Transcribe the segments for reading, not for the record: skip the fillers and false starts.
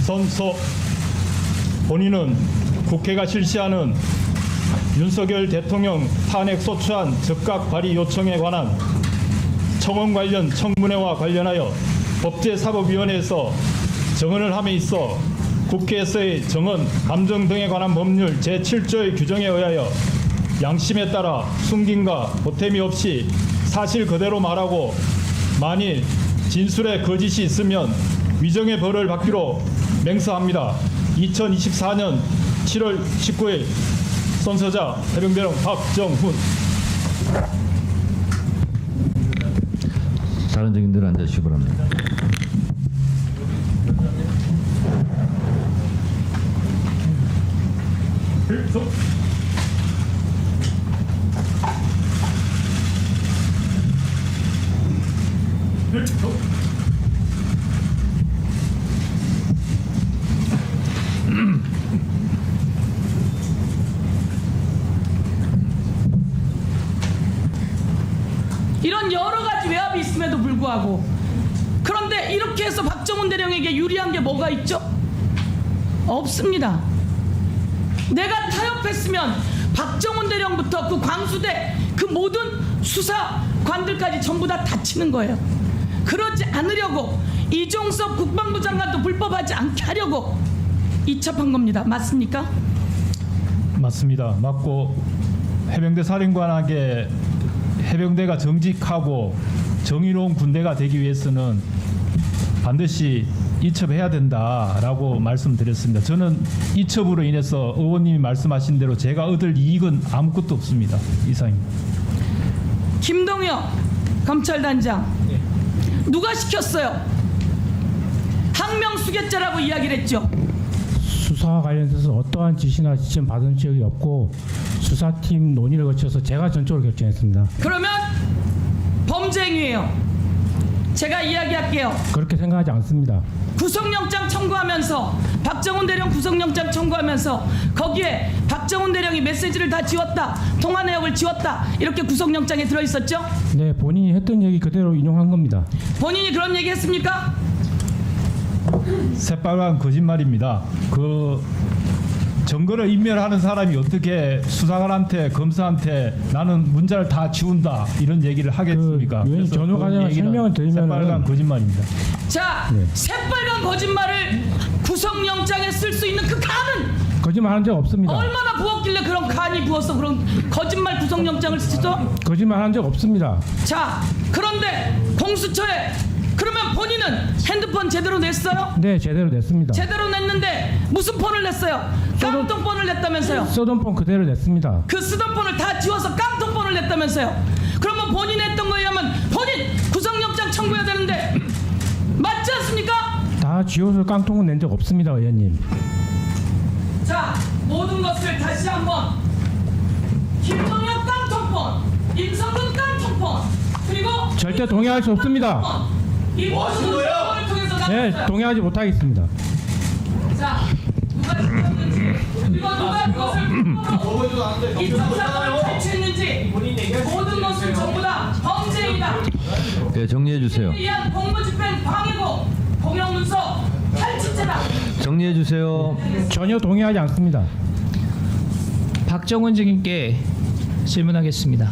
김선소 본인은 국회가 실시하는 윤석열 대통령 탄핵 소추안 즉각 발의 요청에 관한 청원 관련 청문회와 관련하여 법제사법위원회에서 정언을 함에 있어 국회에서의 정언, 감정 등에 관한 법률 제7조의 규정에 의하여 양심에 따라 숨김과 보탬이 없이 사실 그대로 말하고 만일 진술에 거짓이 있으면 위정의 벌을 받기로 맹세합니다. 2024년 7월 19일 선서자 해병대령 박정훈. 다른 증인들 앉아주시기 바랍니다. 필속. 필속. 이런 여러 가지 외압이 있음에도 불구하고, 그런데 이렇게 해서 박정훈 대령에게 유리한 게 뭐가 있죠? 없습니다. 내가 타협했으면 박정훈 대령부터 그 광수대 그 모든 수사관들까지 전부 다 다치는 거예요. 그러지 않으려고 이종섭 국방부 장관도 불법하지 않게 하려고 이첩한 겁니다. 맞습니까? 맞습니다. 맞고 해병대 사령관에게 해병대가 정직하고 정의로운 군대가 되기 위해서는 반드시 이첩해야 된다라고 말씀드렸습니다. 저는 이첩으로 인해서 의원님이 말씀하신 대로 제가 얻을 이익은 아무것도 없습니다. 이상입니다. 김동혁 검찰단장, 누가 시켰어요? 항명수괴죄라고 이야기를 했죠. 수사와 관련돼서 어떠한 지시나 지침 받은 적이 없고 수사팀 논의를 거쳐서 제가 전적으로 결정했습니다. 그러면 범죄 행위예요. 제가 이야기할게요. 그렇게 생각하지 않습니다. 구속영장 청구하면서, 박정훈 대령 구속영장 청구하면서 거기에 박정훈 대령이 메시지를 다 지웠다, 통화 내역을 지웠다, 이렇게 구속영장에 들어있었죠? 네, 본인이 했던 얘기 그대로 인용한 겁니다. 본인이 그런 얘기 했습니까? 새빨간 거짓말입니다. 그 증거를 인멸하는 사람이 어떻게 수사관한테 검사한테 나는 문자를 다 지운다 이런 얘기를 하겠습니까? 그 의원님 전후 과정을 설명을 드리면은 새빨간 거짓말입니다. 자, 네. 새빨간 거짓말을 구속영장에 쓸 수 있는 그 칸은 거짓말한 적 없습니다. 얼마나 부었길래 그런 칸이 부어서 그런 거짓말 구속영장을 쓰죠? 거짓말한 적 없습니다. 자, 그런데 공수처에 그러면 본인은 핸드폰 제대로 냈어요? 네, 제대로 냈습니다. 제대로 냈는데 무슨 폰을 냈어요? 깡통폰을 냈다면서요? 쓰던 폰 그대로 냈습니다. 그 쓰던 폰을 다 지워서 깡통폰을 냈다면서요? 그러면 본인이 했던 거에 의하면 본인 구속영장 청구해야 되는데 맞지 않습니까? 다 지워서 깡통은 낸 적 없습니다, 의원님. 자, 모든 것을 다시 한번 김동혁 깡통폰, 임성근 깡통폰, 그리고 절대 동의할 수 없습니다. 이 모든 것을 통해서 네, 나왔어요. 동의하지 못하겠습니다. 자, 누가 시켰는지, 그리고 누가 그것을 이 청사권을 탈취했는지 모든 것을 전부 다 범죄이다. 네, 정리해 주세요. 이한 공무집행 방해고 공영문서 탈취죄다. 정리해 주세요. 전혀 동의하지 않습니다. 박정훈 증인께 질문하겠습니다.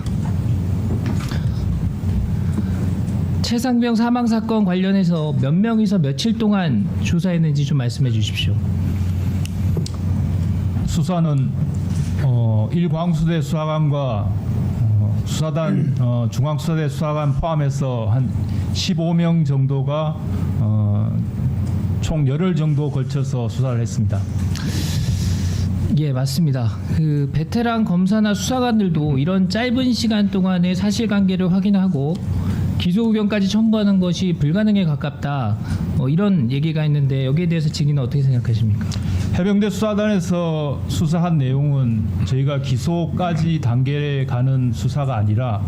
최상병 사망 사건 관련해서 몇 명이서 며칠 동안 조사했는지 좀 말씀해 주십시오. 수사는 일광수대 수사관과 수사단 중앙수사대 수사관 포함해서 한 15명 정도가 총 열흘 정도 걸쳐서 수사를 했습니다. 예, 맞습니다. 그 베테랑 검사나 수사관들도 이런 짧은 시간 동안의 사실관계를 확인하고 기소 의견까지 첨부하는 것이 불가능에 가깝다. 이런 얘기가 있는데 여기에 대해서 증인은 어떻게 생각하십니까? 해병대 수사단에서 수사한 내용은 저희가 기소까지 단계에 가는 수사가 아니라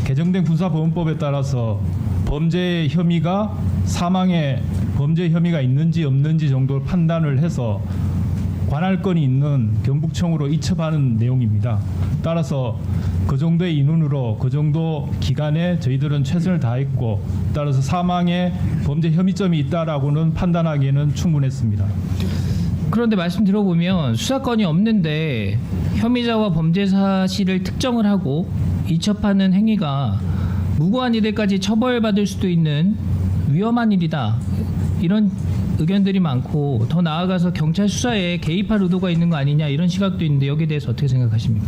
개정된 군사보험법에 따라서 범죄 혐의가 사망에 범죄 혐의가 있는지 없는지 정도를 판단을 해서 관할권이 있는 경북청으로 이첩하는 내용입니다. 따라서 그 정도의 인원으로 그 정도 기간에 저희들은 최선을 다했고 따라서 사망에 범죄 혐의점이 있다라고는 판단하기에는 충분했습니다. 그런데 말씀 들어보면 수사권이 없는데 혐의자와 범죄 사실을 특정을 하고 이첩하는 행위가 무고한 이들까지 처벌받을 수도 있는 위험한 일이다. 이런 의견들이 많고 더 나아가서 경찰 수사에 개입할 의도가 있는 거 아니냐 이런 시각도 있는데 여기에 대해서 어떻게 생각하십니까?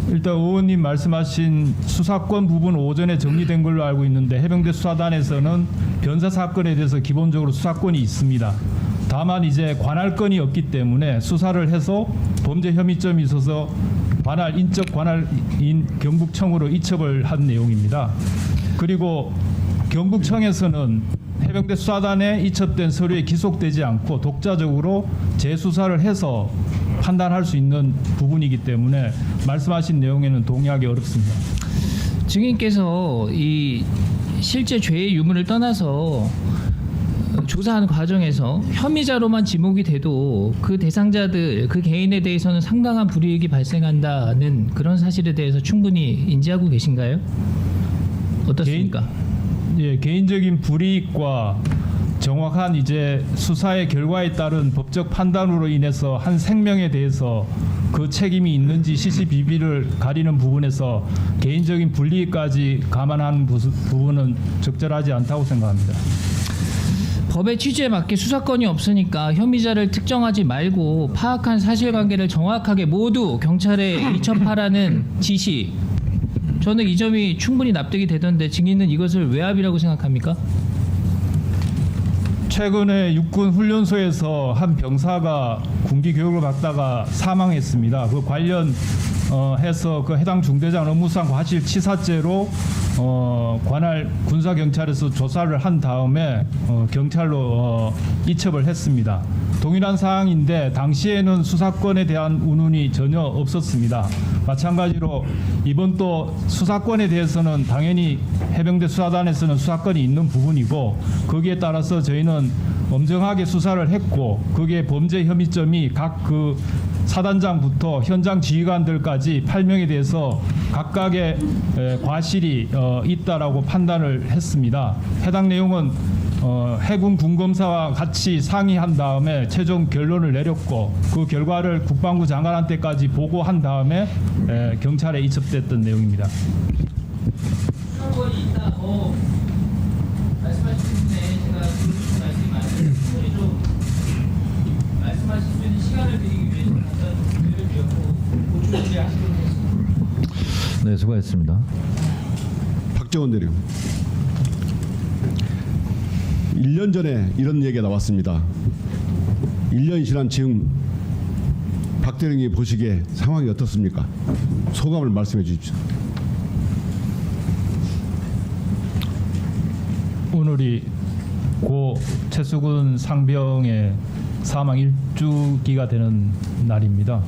일단 의원님 말씀하신 수사권 부분 오전에 정리된 걸로 알고 있는데 해병대 수사단에서는 변사 사건에 대해서 기본적으로 수사권이 있습니다. 다만 이제 관할권이 없기 때문에 수사를 해서 범죄 혐의점이 있어서 관할 인적 관할인 경북청으로 이첩을 한 내용입니다. 그리고 경북청에서는 해병대 수사단에 이첩된 서류에 기속되지 않고 독자적으로 재수사를 해서 판단할 수 있는 부분이기 때문에 말씀하신 내용에는 동의하기 어렵습니다. 증인께서 이 실제 죄의 유무를 떠나서 조사하는 과정에서 혐의자로만 지목이 돼도 그 대상자들, 그 개인에 대해서는 상당한 불이익이 발생한다는 그런 사실에 대해서 충분히 인지하고 계신가요? 어떻습니까? 개인적인 불이익과 정확한 이제 수사의 결과에 따른 법적 판단으로 인해서 한 생명에 대해서 그 책임이 있는지 시시비비를 가리는 부분에서 개인적인 불이익까지 감안하는 부분은 적절하지 않다고 생각합니다. 법의 취지에 맞게 수사권이 없으니까 혐의자를 특정하지 말고 파악한 사실관계를 정확하게 모두 경찰에 이첩하라는 지시. 저는 이 점이 충분히 납득이 되던데 증인은 이것을 외압이라고 생각합니까? 최근에 육군 훈련소에서 한 병사가 군기 교육을 받다가 사망했습니다. 그 관련 해서 그 해당 중대장 업무상 과실치사죄로 관할 군사경찰에서 조사를 한 다음에 경찰로 이첩을 했습니다. 동일한 사항인데 당시에는 수사권에 대한 운운이 전혀 없었습니다. 마찬가지로 이번 또 수사권에 대해서는 당연히 해병대 수사단에서는 수사권이 있는 부분이고 거기에 따라서 저희는 엄정하게 수사를 했고 거기에 범죄 혐의점이 각 그 사단장부터 현장 지휘관들까지 8명에 대해서 각각의 과실이 있다라고 판단을 했습니다. 해당 내용은 해군 군검사와 같이 상의한 다음에 최종 결론을 내렸고 그 결과를 국방부 장관한테까지 보고한 다음에 경찰에 이첩됐던 내용입니다. 수사권이 있다. 말씀하신 분에 제가 그 말씀이 많은데 충분히 좀 말씀하실 수 있는 시간을 드리기 위해서 잠깐 기회를 드렸고 보충 질의하시도록 하겠습니다. 네, 수고하셨습니다. 박정원 대령. 1년 전에 이런 얘기가 나왔습니다. 1년이 지난 지금 박 대령이 보시기에 상황이 어떻습니까? 소감을 말씀해 주십시오. 오늘이 고 최수근 상병의 사망 1주기가 되는 날입니다.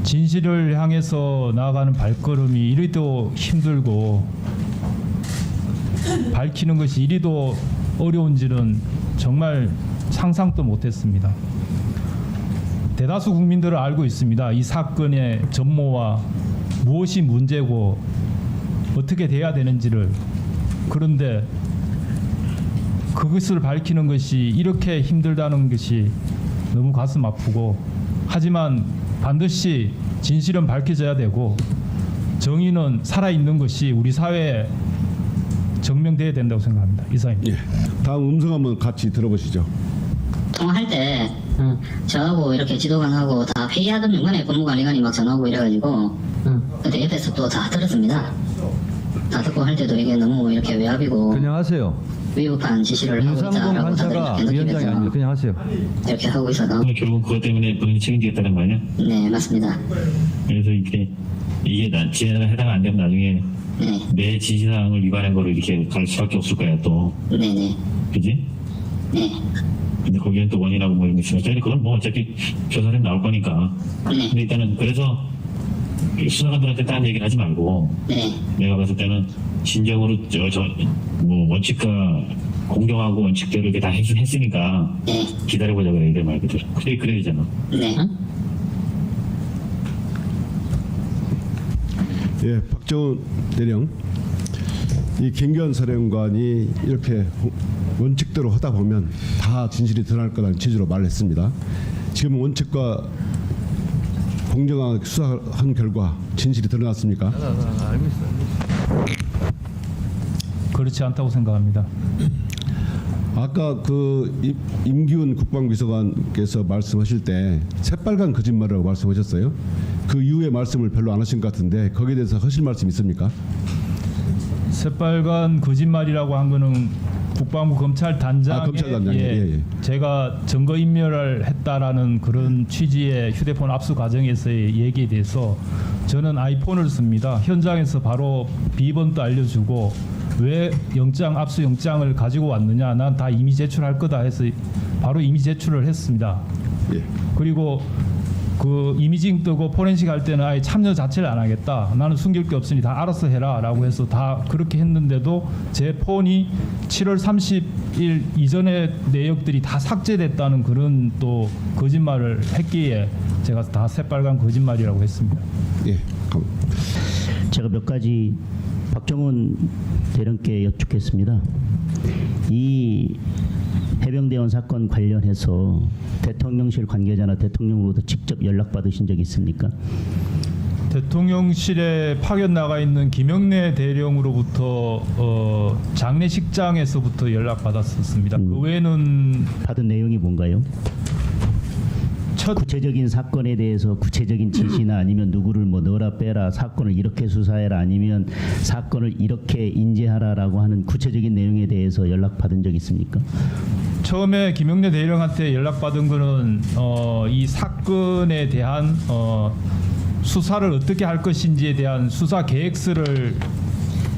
진실을 향해서 나아가는 발걸음이 이리도 힘들고 밝히는 것이 이리도 어려운지는 정말 상상도 못했습니다. 대다수 국민들은 알고 있습니다. 이 사건의 전모와 무엇이 문제고 어떻게 돼야 되는지를. 그런데 그것을 밝히는 것이 이렇게 힘들다는 것이 너무 가슴 아프고 하지만 반드시 진실은 밝혀져야 되고 정의는 살아있는 것이 우리 사회에 증명돼야 된다고 생각합니다. 이상입니다. 예. 다음 음성 한번 같이 들어보시죠. 통화할 때 저하고 이렇게 지도관하고 다 회의하던 중간에 법무관리관이 막 전화오고 이래가지고 그때 옆에서 또 다 들었습니다. 다 듣고 할 때도 이게 너무 이렇게 외압이고 그냥 하세요. 위법한 지시를 하고 윤상봉 있다라고 판사가 다들 이렇게 위원장이 아니고 느끼면서 그냥 하세요. 이렇게 하고 있어서 결국 그것 때문에 본인이 책임지겠다는 거 아니야? 네 맞습니다. 그래서 이게 지혜가 해당 안 되면 나중에 네 내 지시사항을 위반한 거로 이렇게 갈 수밖에 없을 거야 또. 네네 그지? 네. 근데 거기는 또 원인하고 뭐 이런 거 있으니까 그건 뭐 어차피 조사는 나올 거니까. 네. 근데 일단은 그래서 수사관들한테 딴 얘기를 하지 말고 네. 내가 봤을 때는 진정으로 뭐 원칙과 공정하고 원칙대로 이렇게 다 했으니까 네. 기다려보자 그래 이게 말 그대로 그래야 되잖아. 네. 예, 박정훈 대령, 이 김기현 사령관이 이렇게 원칙대로 하다 보면 다 진실이 드러날 거라는 취지로 말했습니다. 지금 원칙과 공정하게 수사한 결과 진실이 드러났습니까? 그렇지 않다고 생각합니다. 아까 그 임기훈 국방비서관께서 말씀하실 때 새빨간 거짓말이라고 말씀하셨어요. 그 이후에 말씀을 별로 안 하신 것 같은데 거기에 대해서 하실 말씀 있습니까? 새빨간 거짓말이라고 한 거는 국방부 검찰단장에 검찰단장이, 예. 제가 증거인멸을 했다라는 그런 취지의 휴대폰 압수 과정에서의 얘기에 대해서 저는 아이폰을 씁니다. 현장에서 바로 비번도 알려주고 왜 압수 영장을 가지고 왔느냐, 난 다 이미 제출할 거다 해서 바로 이미 제출을 했습니다. 예. 그리고 그 이미징 뜨고 포렌식 할 때는 아예 참여 자체를 안 하겠다. 나는 숨길 게 없으니 다 알아서 해라라고 해서 다 그렇게 했는데도 제 폰이 7월 30일 이전의 내역들이 다 삭제됐다는 그런 또 거짓말을 했기에 제가 다 새빨간 거짓말이라고 했습니다. 예. 제가 몇 가지 박정훈 대령께 여쭙겠습니다. 이 해병대원 사건 관련해서 대통령실 관계자나 대통령으로부터 직접 연락받으신 적 있습니까? 대통령실에 파견 나가 있는 김영래 대령으로부터 장례식장에서부터 연락받았었습니다. 그 외에는 받은 내용이 뭔가요? 구체적인 사건에 대해서 구체적인 지시나 아니면 누구를 뭐 넣어라 빼라, 사건을 이렇게 수사해라, 아니면 사건을 이렇게 인지하라라고 하는 구체적인 내용에 대해서 연락받은 적 있습니까? 처음에 김영래 대령한테 연락받은 거는 이 사건에 대한 수사를 어떻게 할 것인지에 대한 수사 계획서를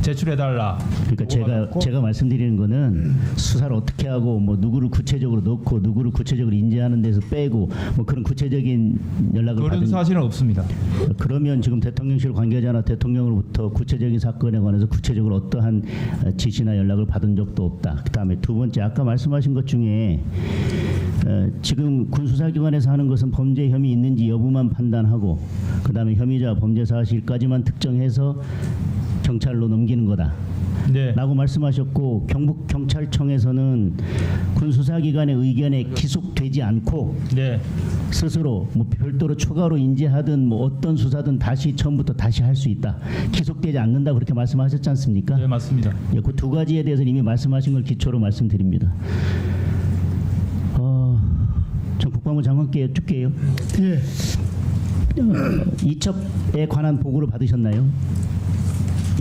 제출해달라. 그러니까 제가 말씀드리는 거는 수사를 어떻게 하고 뭐 누구를 구체적으로 넣고 누구를 구체적으로 인지하는 데서 빼고 뭐 그런 구체적인 연락을 그런 받은 사실은 없습니다. 그러면 지금 대통령실 관계자나 대통령으로부터 구체적인 사건에 관해서 구체적으로 어떠한 지시나 연락을 받은 적도 없다. 그다음에 두 번째, 아까 말씀하신 것 중에 지금 군수사기관에서 하는 것은 범죄 혐의 있는지 여부만 판단하고 그다음에 혐의자 범죄 사실까지만 특정해서 경찰로 넘기는 거다. 네. 라고 말씀하셨고, 경북경찰청에서는 군수사기관의 의견에 기속되지 않고 네. 스스로 뭐 별도로 추가로 인지하든 뭐 어떤 수사든 다시 처음부터 다시 할 수 있다. 기속되지 않는다, 그렇게 말씀하셨지 않습니까? 네, 맞습니다. 예, 그 두 가지에 대해서 이미 말씀하신 걸 기초로 말씀드립니다. 전 국방부 장관께 여쭙게요. 예. 이첩에 관한 보고를 받으셨나요?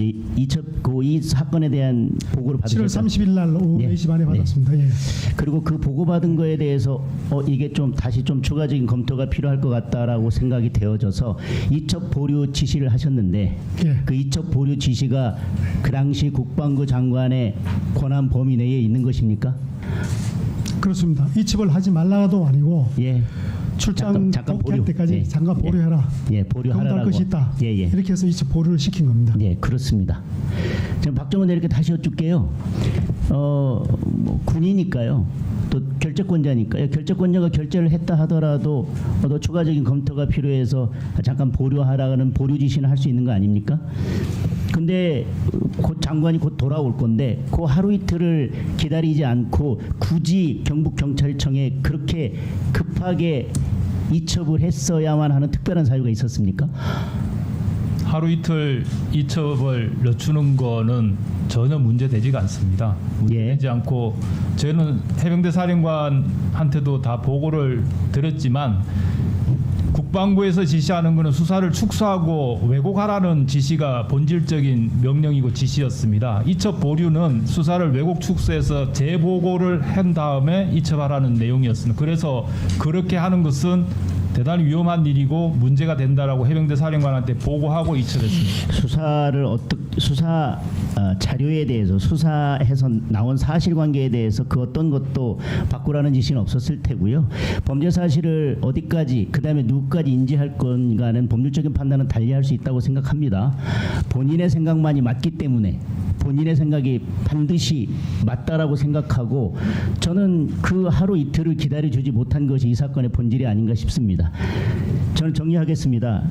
이 사건에 대한 보고를 7월 받으셨죠? 30일 날 오후 4시 반에 받았습니다. 예. 그리고 그 보고받은 거에 대해서 이게 좀 다시 좀 추가적인 검토가 필요할 것 같다라고 생각이 되어져서 이첩 보류 지시를 하셨는데 예. 그 이첩 보류 지시가 그 당시 국방부 장관의 권한 범위 내에 있는 것입니까? 그렇습니다. 이첩을 하지 말라도 아니고 예. 출장 잠깐 복귀할 보류. 때까지 예. 잠깐 보류해라. 예, 검토할 보류하라고. 것이 있다. 예, 예. 이렇게 해서 이첩 보류를 시킨 겁니다. 예, 그렇습니다. 지금 박정훈 대리께 다시 여쭙게요. 뭐 군이니까요. 또 결재권자니까요. 결재권자가 결재를 했다 하더라도 더 추가적인 검토가 필요해서 잠깐 보류하라는 보류 지시는 할 수 있는 거 아닙니까? 근데 곧 장관이 곧 돌아올 건데 그 하루 이틀을 기다리지 않고 굳이 경북경찰청에 그렇게 급하게 이첩을 했어야만 하는 특별한 사유가 있었습니까? 하루 이틀 이첩을 늦추는 거는 전혀 문제되지가 않습니다. 문제되지 않고 저는 해병대 사령관한테도 다 보고를 드렸지만 국방부에서 지시하는 것은 수사를 축소하고 왜곡하라는 지시가 본질적인 명령이고 지시였습니다. 이첩 보류는 수사를 왜곡 축소해서 재보고를 한 다음에 이첩하라는 내용이었습니다. 그래서 그렇게 하는 것은 대단히 위험한 일이고 문제가 된다라고 해병대 사령관한테 보고하고 이첩했습니다. 수사 자료에 대해서 수사해서 나온 사실관계에 대해서 그 어떤 것도 바꾸라는 지시는 없었을 테고요. 범죄 사실을 어디까지 그다음에 누구까지 인지할 건가는 법률적인 판단은 달리할 수 있다고 생각합니다. 본인의 생각만이 맞기 때문에 본인의 생각이 반드시 맞다라고 생각하고 저는 그 하루 이틀을 기다려주지 못한 것이 이 사건의 본질이 아닌가 싶습니다. 저는 정리하겠습니다.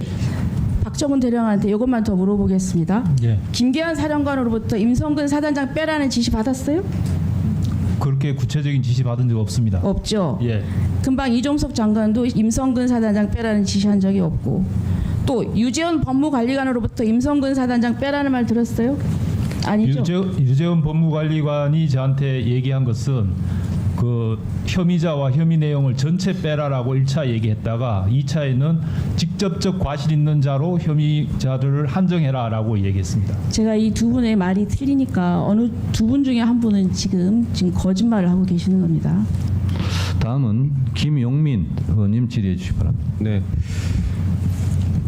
박정훈 대령한테 이것만 더 물어보겠습니다. 예. 김계한 사령관으로부터 임성근 사단장 빼라는 지시 받았어요? 그렇게 구체적인 지시 받은 적 없습니다. 없죠. 예. 금방 이종석 장관도 임성근 사단장 빼라는 지시한 적이 없고 또 유재원 법무관리관으로부터 임성근 사단장 빼라는 말 들었어요? 아니죠. 유재원 법무관리관이 저한테 얘기한 것은 그 혐의자와 혐의 내용을 전체 빼라라고 1차 얘기했다가 2차에는 직접적 과실 있는 자로 혐의자들을 한정해라라고 얘기했습니다. 제가 이 두 분의 말이 틀리니까 어느 두 분 중에 한 분은 지금 거짓말을 하고 계시는 겁니다. 다음은 김용민 의원님 질의해 주시기 바랍니다. 네.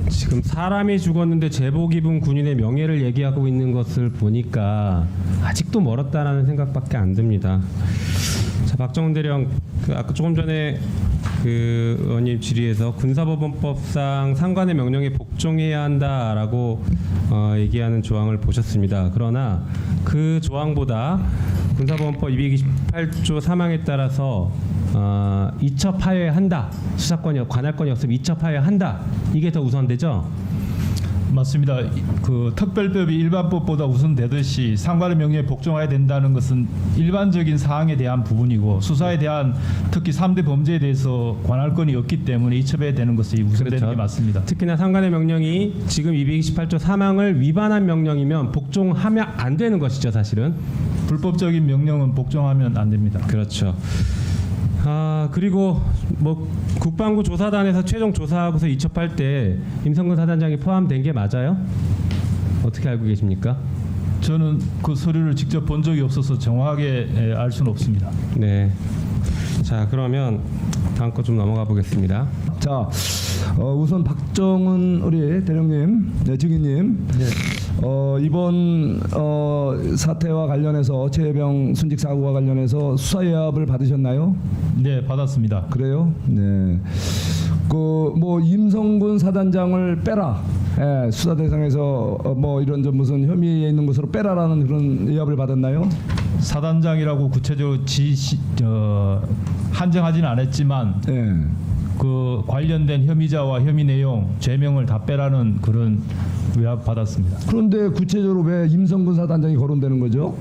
지금 사람이 죽었는데 제복 입은 군인의 명예를 얘기하고 있는 것을 보니까 아직도 멀었다라는 생각밖에 안 듭니다. 자, 박정훈 대령, 아까 조금 전에 그 의원님 질의에서 군사법원법상 상관의 명령에 복종해야 한다라고 얘기하는 조항을 보셨습니다. 그러나 그 조항보다 군사법원법 228조 3항에 따라서 이첩하여야 수사권이 관할권이 없으면 이첩하여야 이게 더 우선되죠? 맞습니다. 그 특별법이 일반법보다 우선되듯이 상관의 명령에 복종해야 된다는 것은 일반적인 사항에 대한 부분이고 수사에 대한 특히 3대 범죄에 대해서 관할권이 없기 때문에 이첩해야 되는 것이 우선되는 그렇죠. 게 맞습니다. 특히나 상관의 명령이 지금 228조 3항을 위반한 명령이면 복종하면 안 되는 것이죠, 사실은. 불법적인 명령은 복종하면 안 됩니다. 그렇죠. 그리고 뭐 국방부 조사단에서 최종 조사하고서 이첩할 때 임성근 사단장이 포함된 게 맞아요? 어떻게 알고 계십니까? 저는 그 서류를 직접 본 적이 없어서 정확하게 알 수는 없습니다. 네. 자, 그러면 다음 거 좀 넘어가 보겠습니다. 자, 우선 박정훈 우리 대령님, 네, 증인님, 이번 사태와 관련해서 최혜병 순직 사고와 관련해서 수사 예압을 받으셨나요? 네, 받았습니다. 그래요? 네. 그 뭐 임성근 사단장을 빼라. 예, 수사 대상에서 뭐 이런 좀 무슨 혐의에 있는 것으로 빼라라는 그런 예압을 받았나요? 사단장이라고 구체적으로 한정하지는 않았지만 예. 그 관련된 혐의자와 혐의 내용, 죄명을 다 빼라는 그런 의합 받았습니다. 그런데 구체적으로 왜 임성근 사단장이 거론되는 거죠?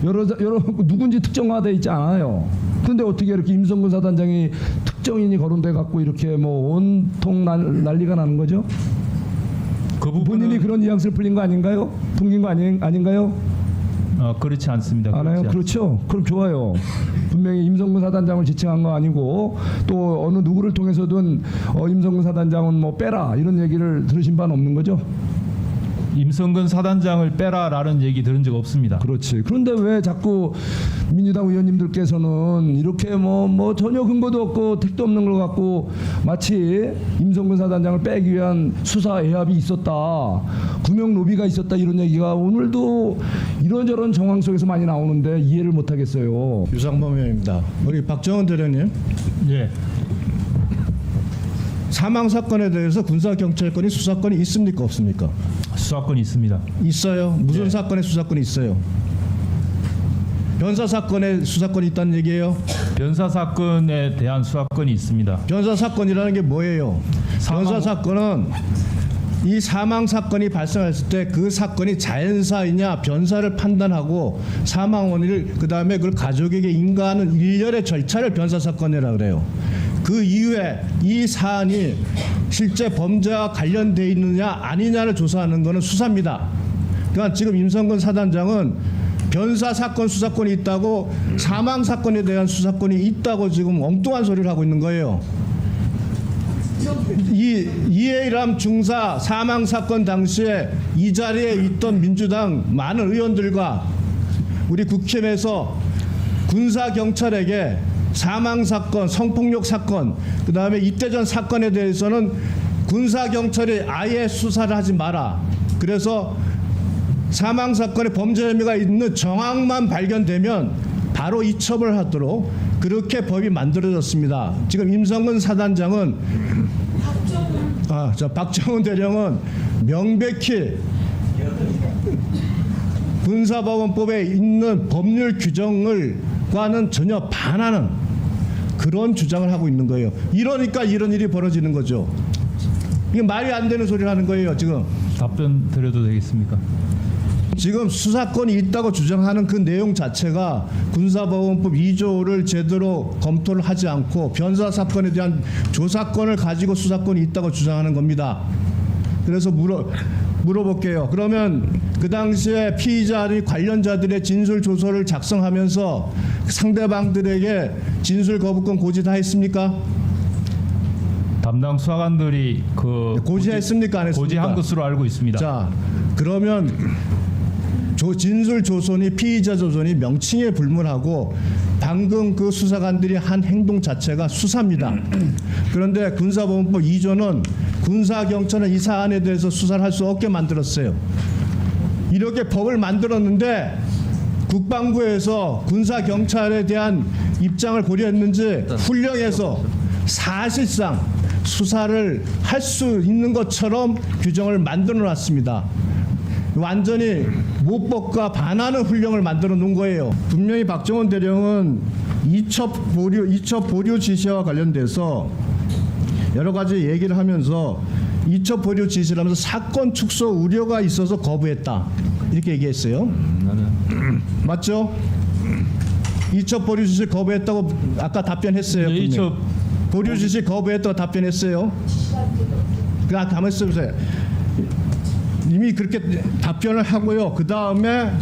여러 누군지 특정화돼 있지 않아요. 그런데 어떻게 이렇게 임성근 사단장이 특정인이 거론돼 갖고 이렇게 뭐 온통 난리가 나는 거죠? 그 부분은 본인이 그런 뉘앙스를 풀린 거 아닌가요? 풍긴 거 아닌가요? 그렇지 않습니다. 알아요? 그렇죠. 그럼 좋아요. 분명히 임성근 사단장을 지칭한 거 아니고 또 어느 누구를 통해서든 임성근 사단장은 뭐 빼라 이런 얘기를 들으신 바는 없는 거죠? 임성근 사단장을 빼라라는 얘기 들은 적 없습니다. 그렇지. 그런데 왜 자꾸 민주당 의원님들께서는 이렇게 뭐 전혀 근거도 없고 택도 없는 걸 갖고 마치 임성근 사단장을 빼기 위한 수사 예합이 있었다, 구명 로비가 있었다 이런 얘기가 오늘도 이런저런 정황 속에서 많이 나오는데 이해를 못 하겠어요. 유상범 의원입니다. 우리 박정훈 대령님. 예. 사망 사건에 대해서 군사 경찰권이 수사권이 있습니까 없습니까? 수사권이 있습니다. 있어요. 무슨 네. 사건에 수사권이 있어요? 변사 사건에 수사권이 있다는 얘기예요? 변사 사건에 대한 수사권이 있습니다. 변사 사건이라는 게 뭐예요? 변사 사건은 이 사망 사건이 발생했을 때 그 사건이 자연사이냐 변사를 판단하고 사망 원인을 그다음에 그걸 가족에게 인가하는 일련의 절차를 변사 사건이라고 그래요. 그 이후에 이 사안이 실제 범죄와 관련돼 있느냐 아니냐를 조사하는 것은 수사입니다. 그러니까 지금 임성근 사단장은 변사 사건 수사권이 있다고 사망 사건에 대한 수사권이 있다고 지금 엉뚱한 소리를 하고 있는 거예요. 이 이해람 중사 사망 사건 당시에 이 자리에 있던 민주당 많은 의원들과 우리 국힘에서 군사 경찰에게 사망 사건, 성폭력 사건, 그다음에 입대전 사건에 대해서는 군사 경찰이 아예 수사를 하지 마라. 그래서 사망 사건에 범죄 혐의가 있는 정황만 발견되면 바로 이첩을 하도록 그렇게 법이 만들어졌습니다. 지금 임성근 사단장은 박정훈 대령은 명백히 군사법원법에 있는 법률 규정을과는 전혀 반하는 그런 주장을 하고 있는 거예요. 이러니까 이런 일이 벌어지는 거죠. 이게 말이 안 되는 소리를 하는 거예요. 지금 답변 드려도 되겠습니까? 지금 수사권이 있다고 주장하는 그 내용 자체가 군사법원법 2조를 제대로 검토를 하지 않고 변사 사건에 대한 조사권을 가지고 수사권이 있다고 주장하는 겁니다. 그래서 물어볼게요. 그러면 그 당시에 피의자들이 관련자들의 진술 조서를 작성하면서 상대방들에게 진술 거부권 고지 다 했습니까? 담당 수사관들이 고지했습니까? 안 했습니까? 고지한 것으로 알고 있습니다. 자, 그러면 진술 조선이 피의자 조선이 명칭에 불문하고 방금 그 수사관들이 한 행동 자체가 수사입니다. 그런데 군사법원법 2조는 군사경찰은 이 사안에 대해서 수사를 할 수 없게 만들었어요. 이렇게 법을 만들었는데 국방부에서 군사경찰에 대한 입장을 고려했는지 훈령에서 사실상 수사를 할 수 있는 것처럼 규정을 만들어 놨습니다. 완전히 모법과 반하는 훈령을 만들어 놓은 거예요. 분명히 박정훈 대령은 이첩 보류 지시와 관련돼서 여러 가지 얘기를 하면서 이첩 보류 지시를 하면서 사건 축소 우려가 있어서 거부했다. 이렇게 얘기했어요. 맞죠? 이첩 보류 지시 거부했다고 아까 답변했어요. 네, 이첩 보류 지시 거부했다고 답변했어요. 그냥 가만히 있어보세요. 이미 그렇게 답변을 하고요. 그 다음에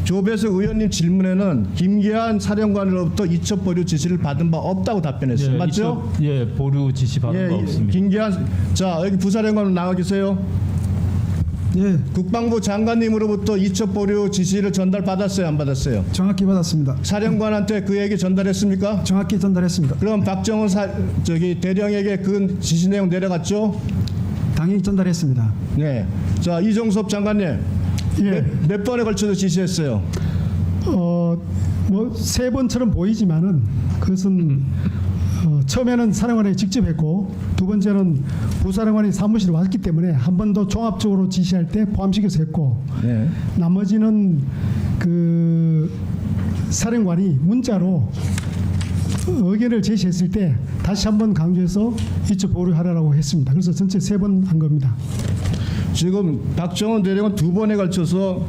조배석 의원님 질문에는 김기한 사령관으로부터 이첩 보류 지시를 받은 바 없다고 답변했어요. 예, 맞죠? 보류 지시 받은 바 없습니다. 김기한 여기 부사령관 나와 계세요. 예, 국방부 장관님으로부터 이첩 보류 지시를 전달받았어요, 안 받았어요? 정확히 받았습니다. 사령관한테 그 얘기 전달했습니까? 정확히 전달했습니다. 그럼 박정훈 대령에게 그 지시 내용 내려갔죠? 당연히 전달했습니다. 네. 자, 이종섭 장관님. 예. 몇 번에 걸쳐서 지시했어요? 뭐 세 번처럼 보이지만은 그것은 처음에는 사령관이 직접 했고 두 번째는 부사령관이 사무실에 왔기 때문에 한 번 더 종합적으로 지시할 때 포함시켜서 했고 네. 나머지는 그 사령관이 문자로 의견을 제시했을 때 다시 한번 강조해서 이첩 보류하라고 했습니다. 그래서 전체 3번 한 겁니다. 지금 박정훈 대령은 2번에 걸쳐서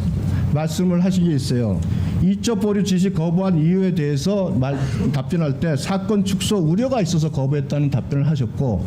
말씀을 하신 게 있어요. 이첩 보류 지시 거부한 이유에 대해서 답변할 때 사건 축소 우려가 있어서 거부했다는 답변을 하셨고,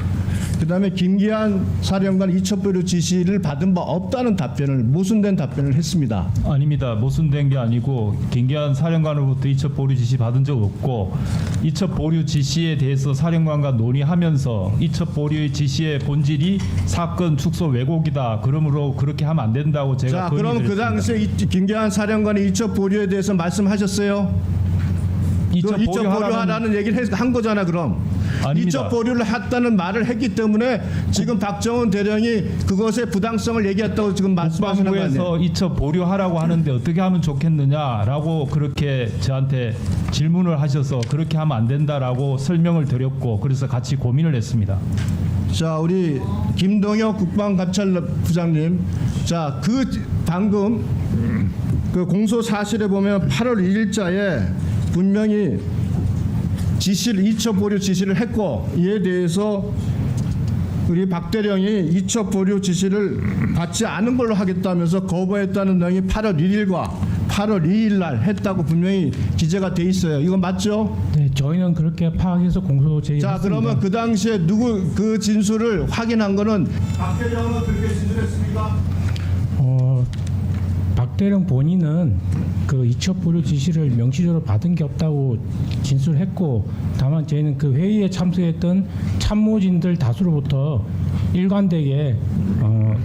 그다음에 김기한 사령관 이첩 보류 지시를 받은 바 없다는 답변을 모순된 답변을 했습니다. 아닙니다. 모순된 게 아니고 김기한 사령관으로부터 이첩 보류 지시 받은 적 없고 이첩 보류 지시에 대해서 사령관과 논의하면서 이첩 보류 지시의 본질이 사건 축소 왜곡이다. 그러므로 그렇게 하면 안 된다고 제가 자, 그럼 그 당시에 김기한 사령관이 이첩 보류에 대해서 말씀하셨어요? 이첩 보류하라는 얘기를 한 거잖아. 그럼 아닙니다. 이첩 보류를 했다는 말을 했기 때문에 지금 박정훈 대령이 그것의 부당성을 얘기했다고 지금 말씀하시는 거 아니에요? 국방부에서 이첩 보류하라고 하는데 어떻게 하면 좋겠느냐라고 그렇게 저한테 질문을 하셔서 그렇게 하면 안 된다라고 설명을 드렸고 그래서 같이 고민을 했습니다. 자, 우리 김동혁 국방감찰부장님, 자, 그 방금 그 공소 사실에 보면 8월 1일자에 분명히 지시를 이첩 보류 지시를 했고 이에 대해서 우리 박 대령이 이첩 보류 지시를 받지 않은 걸로 하겠다면서 거부했다는 내용이 8월 1일과 8월 2일 날 했다고 분명히 기재가 돼 있어요. 이거 맞죠? 네, 저희는 그렇게 파악해서 공소 제기했습니다. 자, 그러면 그 당시에 누구 그 진술을 확인한 거는 박 대령은 그렇게 진술했습니까? 박 대령 본인은 그 이첩 보류 지시를 명시적으로 받은 게 없다고 진술했고, 다만 저희는 그 회의에 참석했던 참모진들 다수로부터 일관되게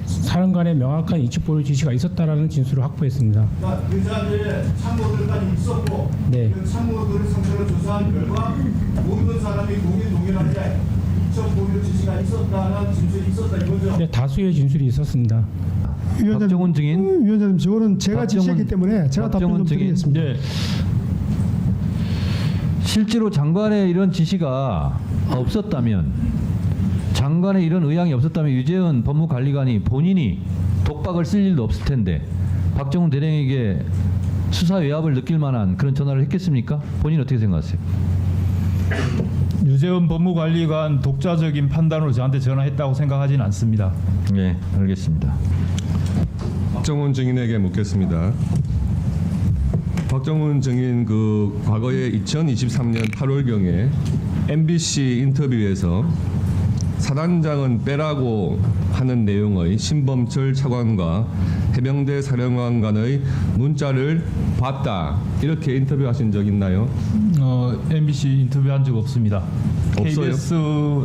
사령관의 명확한 이첩 보류 지시가 있었다라는 진술을 확보했습니다. 그 자리에 참모들까지 있었고 네. 그 참모들의 성격을 조사한 결과 모든 사람이 동일하게 이첩 보류 지시가 있었다는 진술이 있었다 이거죠. 네, 다수의 진술이 있었습니다. 박정훈 증인. 위원장님, 저거는 제가 지시했기 때문에 제가 답변 좀 드리겠습니다. 네. 실제로 장관의 이런 지시가 없었다면, 장관의 이런 의향이 없었다면 유재현 법무관리관이 본인이 독박을 쓸 일도 없을 텐데 박정훈 대령에게 수사 외압을 느낄 만한 그런 전화를 했겠습니까? 본인 어떻게 생각하세요? 유재현 법무관리관 독자적인 판단으로 저한테 전화했다고 생각하지는 않습니다. 네, 알겠습니다. 박정훈 증인에게 묻겠습니다. 박정훈 증인 그 과거에 2023년 8월경에 MBC 인터뷰에서 사단장은 빼라고 하는 내용의 신범철 차관과 해병대 사령관 간의 문자를 봤다, 이렇게 인터뷰하신 적 있나요? MBC 인터뷰한 적 없습니다. 없어요? KBS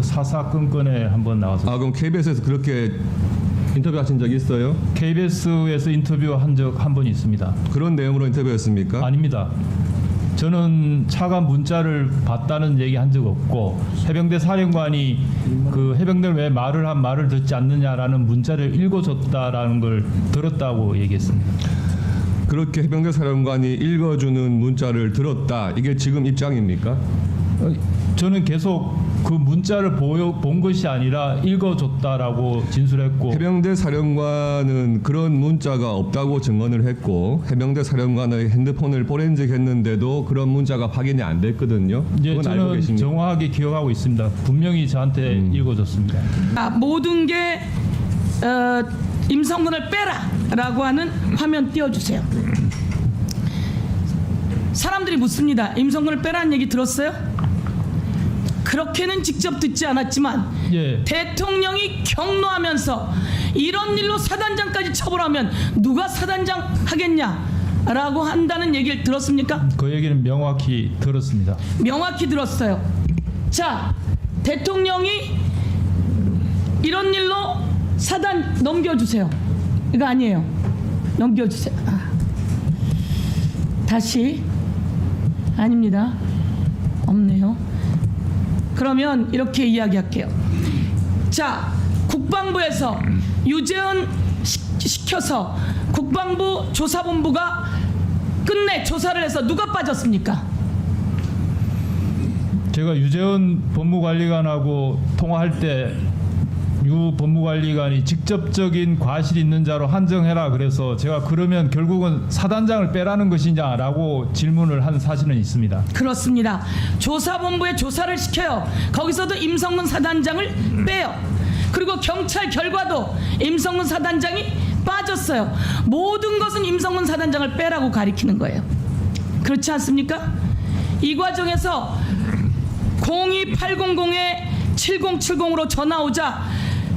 사사건건에 한번 나와서. 아, 그럼 KBS에서 그렇게 인터뷰하신 적 있어요? KBS에서 인터뷰한 적 한 번 있습니다. 그런 내용으로 인터뷰했습니까? 아닙니다. 저는 차관 문자를 봤다는 얘기 한 적 없고, 해병대 사령관이 그 해병대를 왜 말을 듣지 않느냐라는 문자를 읽어줬다라는 걸 들었다고 얘기했습니다. 그렇게 해병대 사령관이 읽어주는 문자를 들었다, 이게 지금 입장입니까? 저는 계속 그 문자를 본 것이 아니라 읽어줬다라고 진술했고, 해병대 사령관은 그런 문자가 없다고 증언을 했고, 해병대 사령관의 핸드폰을 포렌식했는데도 그런 문자가 확인이 안 됐거든요. 예, 그건 알고 저는 계십니까? 정확하게 기억하고 있습니다. 분명히 저한테 읽어줬습니다. 모든 게 임성근을 빼라라고 하는 화면 띄워주세요. 사람들이 묻습니다. 임성근을 빼라는 얘기 들었어요? 그렇게는 직접 듣지 않았지만 예. 대통령이 경로하면서 이런 일로 사단장까지 처벌하면 누가 사단장 하겠냐라고 한다는 얘기를 들었습니까? 그 얘기는 명확히 들었습니다. 명확히 들었어요. 자, 대통령이 이런 일로 사단 넘겨주세요. 이거 아니에요. 넘겨주세요. 다시. 아닙니다. 없네요. 그러면 이렇게 이야기할게요. 자, 국방부에서 유재현 시켜서 국방부 조사본부가 끝내 조사를 해서 누가 빠졌습니까? 제가 유재현 법무관리관하고 통화할 때 유 법무관리관이 직접적인 과실이 있는 자로 한정해라 그래서 제가 그러면 결국은 사단장을 빼라는 것이냐라고 질문을 한 사실은 있습니다. 그렇습니다. 조사본부에 조사를 시켜요. 거기서도 임성근 사단장을 빼요. 그리고 경찰 결과도 임성근 사단장이 빠졌어요. 모든 것은 임성근 사단장을 빼라고 가리키는 거예요. 그렇지 않습니까? 이 과정에서 02800에 7070으로 전화 오자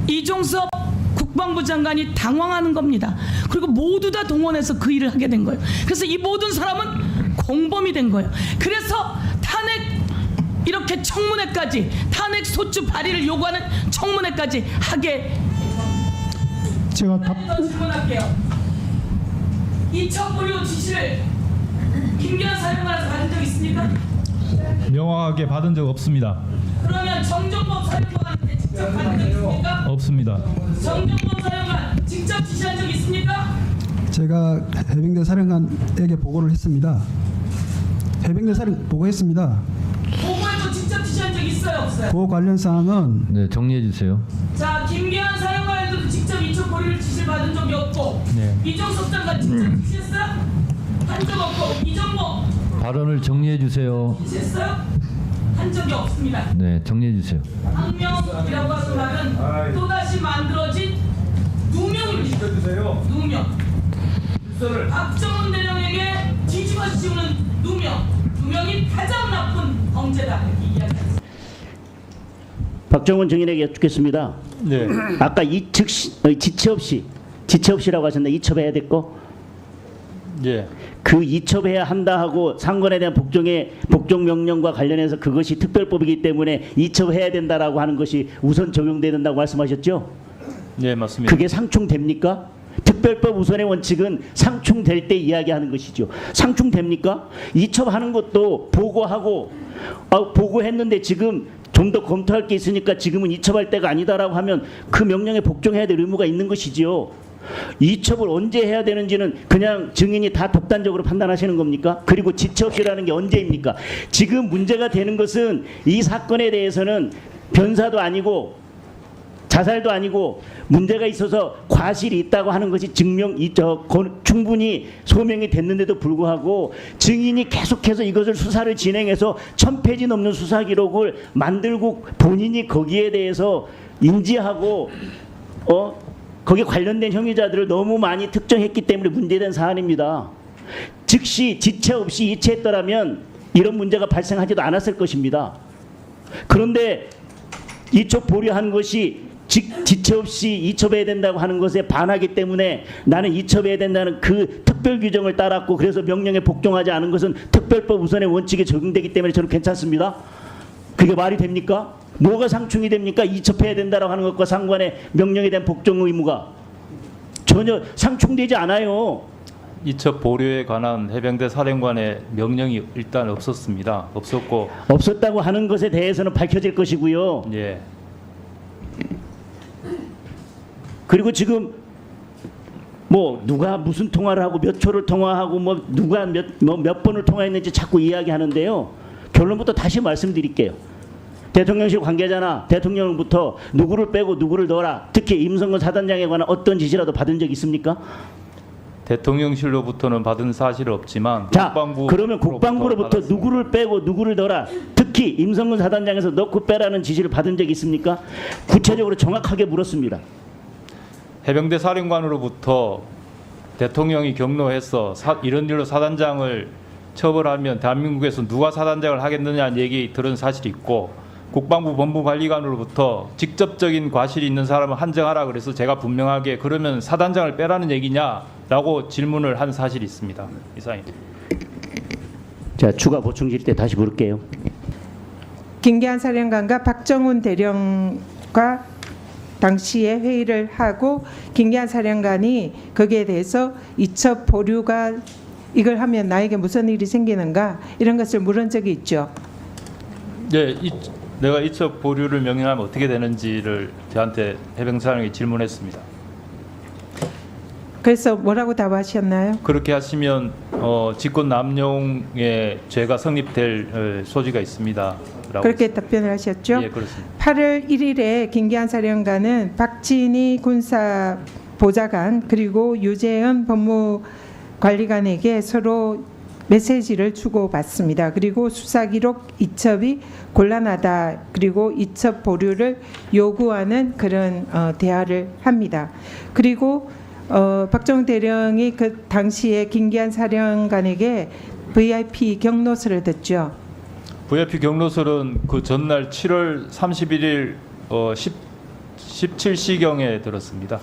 이종섭 국방부 장관이 당황하는 겁니다. 그리고 모두 다 동원해서 그 일을 하게 된 거예요. 그래서 이 모든 사람은 공범이 된 거예요. 그래서 탄핵 이렇게 청문회까지, 탄핵 소추 발의를 요구하는 청문회까지 하게. 제가 질문할게요. 이첩 보류 지시를 김기현 사령관에서 받은 적 있습니까? 명확하게 받은 적 없습니다. 그러면 정종범 사령관한테 직접 받은 적 있습니까? 없습니다. 정종범 사령관 직접 지시한 적 있습니까? 제가 해병대 사령관에게 보고를 했습니다. 해병대 사령 보고했습니다. 보고에도 직접 지시한 적 있어요, 없어요? 그 관련 사항은 네, 정리해 주세요. 자, 김기현 사령관에도 직접 이첩 보류를 지시를 받은 적이 없고, 네. 이종섭 장관 직접 지시했어요? 한 적 없고, 이정모 발언을 정리해 주세요. 지시했어요? 한 적이 없습니다. 네, 정리해 주세요. 항명이라고 하는 말은 또다시 만들어진 누명입니다. 누명. 박정훈 대령에게 뒤집어 씌우는 누명. 누명이 가장 나쁜 범죄다. 이렇게 이야기했습니다. 박정훈 증인에게 여쭙겠습니다. 네. 아까 지체 없이라고 하셨는데 이첩해야 됐고, 예. 그 이첩해야 한다 하고 상권에 대한 복종 명령과 관련해서 그것이 특별법이기 때문에 이첩해야 된다라고 하는 것이 우선 적용돼야 된다고 말씀하셨죠? 네, 맞습니다. 그게 상충됩니까? 특별법 우선의 원칙은 상충될 때 이야기하는 것이죠. 상충됩니까? 이첩하는 것도 보고하고 보고했는데 지금 좀 더 검토할 게 있으니까 지금은 이첩할 때가 아니다라고 하면 그 명령에 복종해야 될 의무가 있는 것이지요. 이첩을 언제 해야 되는지는 그냥 증인이 다 독단적으로 판단하시는 겁니까? 그리고 지체 없이라는 게 언제입니까? 지금 문제가 되는 것은 이 사건에 대해서는 변사도 아니고 자살도 아니고 문제가 있어서 과실이 있다고 하는 것이 충분히 소명이 됐는데도 불구하고 증인이 계속해서 이것을 수사를 진행해서 1000페이지 넘는 수사 기록을 만들고 본인이 거기에 대해서 인지하고 거기에 관련된 혐의자들을 너무 많이 특정했기 때문에 문제된 사안입니다. 즉시 지체 없이 이체했더라면 이런 문제가 발생하지도 않았을 것입니다. 그런데 이첩 보류한 것이 지체 없이 이첩해야 된다고 하는 것에 반하기 때문에 나는 이첩해야 된다는 그 특별 규정을 따랐고 그래서 명령에 복종하지 않은 것은 특별법 우선의 원칙에 적용되기 때문에 저는 괜찮습니다. 그게 말이 됩니까? 뭐가 상충이 됩니까? 이첩해야 된다고 하는 것과 상관의 명령에 대한 복종 의무가 전혀 상충되지 않아요. 이첩 보류에 관한 해병대 사령관의 명령이 일단 없었습니다. 없었다고 하는 것에 대해서는 밝혀질 것이고요. 예. 그리고 지금 뭐 누가 무슨 통화를 하고 몇 초를 통화하고 뭐 누가 몇 번을 통화했는지 자꾸 이야기하는데요. 결론부터 다시 말씀드릴게요. 대통령실 관계자나 대통령부터 누구를 빼고 누구를 넣어라. 특히 임성근 사단장에 관한 어떤 지시라도 받은 적 있습니까? 대통령실로부터는 받은 사실은 없지만 자, 그러면 국방부로부터 누구를 빼고 누구를 넣어라. 특히 임성근 사단장에서 넣고 빼라는 지시를 받은 적 있습니까? 구체적으로 정확하게 물었습니다. 해병대 사령관으로부터 대통령이 경로해서 이런 일로 사단장을 처벌하면 대한민국에서 누가 사단장을 하겠느냐는 얘기 들은 사실이 있고 국방부 본부관리관으로부터 직접적인 과실이 있는 사람을 한정하라 그래서 제가 분명하게 그러면 사단장을 빼라는 얘기냐라고 질문을 한 사실이 있습니다. 이상입니다. 자, 추가 보충 질의 때 다시 물을게요. 김기한 사령관과 박정훈 대령과 당시에 회의를 하고 김기한 사령관이 거기에 대해서 이첩 보류가 이걸 하면 나에게 무슨 일이 생기는가 이런 것을 물은 적이 있죠. 네, 내가 이첩 보류를 명령하면 어떻게 되는지를 저한테 해병사령이 질문했습니다. 그래서 뭐라고 답하셨나요? 그렇게 하시면 직권 남용의 죄가 성립될 소지가 있습니다. 그렇게 답변을 하셨죠? 예, 그렇습니다. 8월 1일에 김기한 사령관은 박진희 군사 보좌관 그리고 유재현 법무관리관에게 서로 메시지를 주고받습니다. 그리고 수사기록 이첩이 곤란하다. 그리고 이첩 보류를 요구하는 그런 대화를 합니다. 그리고 박정훈 대령이 그 당시에 김기한 사령관에게 VIP 경로서를 듣죠. VIP 경로설은 그 전날 7월 31일 17시경에 들었습니다.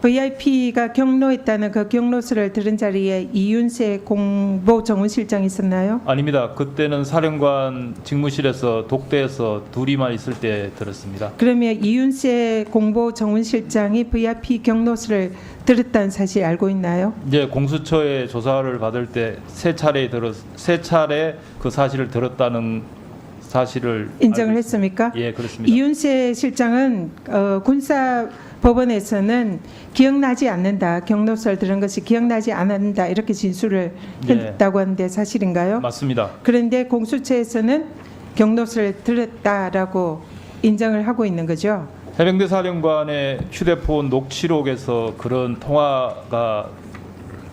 VIP가 경로했다는 그 경로서를 들은 자리에 이윤세 공보정훈실장이 있었나요? 아닙니다. 그때는 사령관 직무실에서 독대에서 둘이만 있을 때 들었습니다. 그러면 이윤세 공보정훈실장이 VIP 경로서를 들었다는 사실 알고 있나요? 이제 공수처에 조사를 받을 때 세 차례 그 사실을 들었다는 사실을 인정을 했습니까? 예, 그렇습니다. 이윤세 실장은 군사 법원에서는 기억나지 않는다. 경로서를 들은 것이 기억나지 않는다. 이렇게 진술을 했다고 하는데 사실인가요? 맞습니다. 그런데 공수처에서는 경로서를 들었다라고 인정을 하고 있는 거죠. 해병대 사령관의 휴대폰 녹취록에서 그런 통화가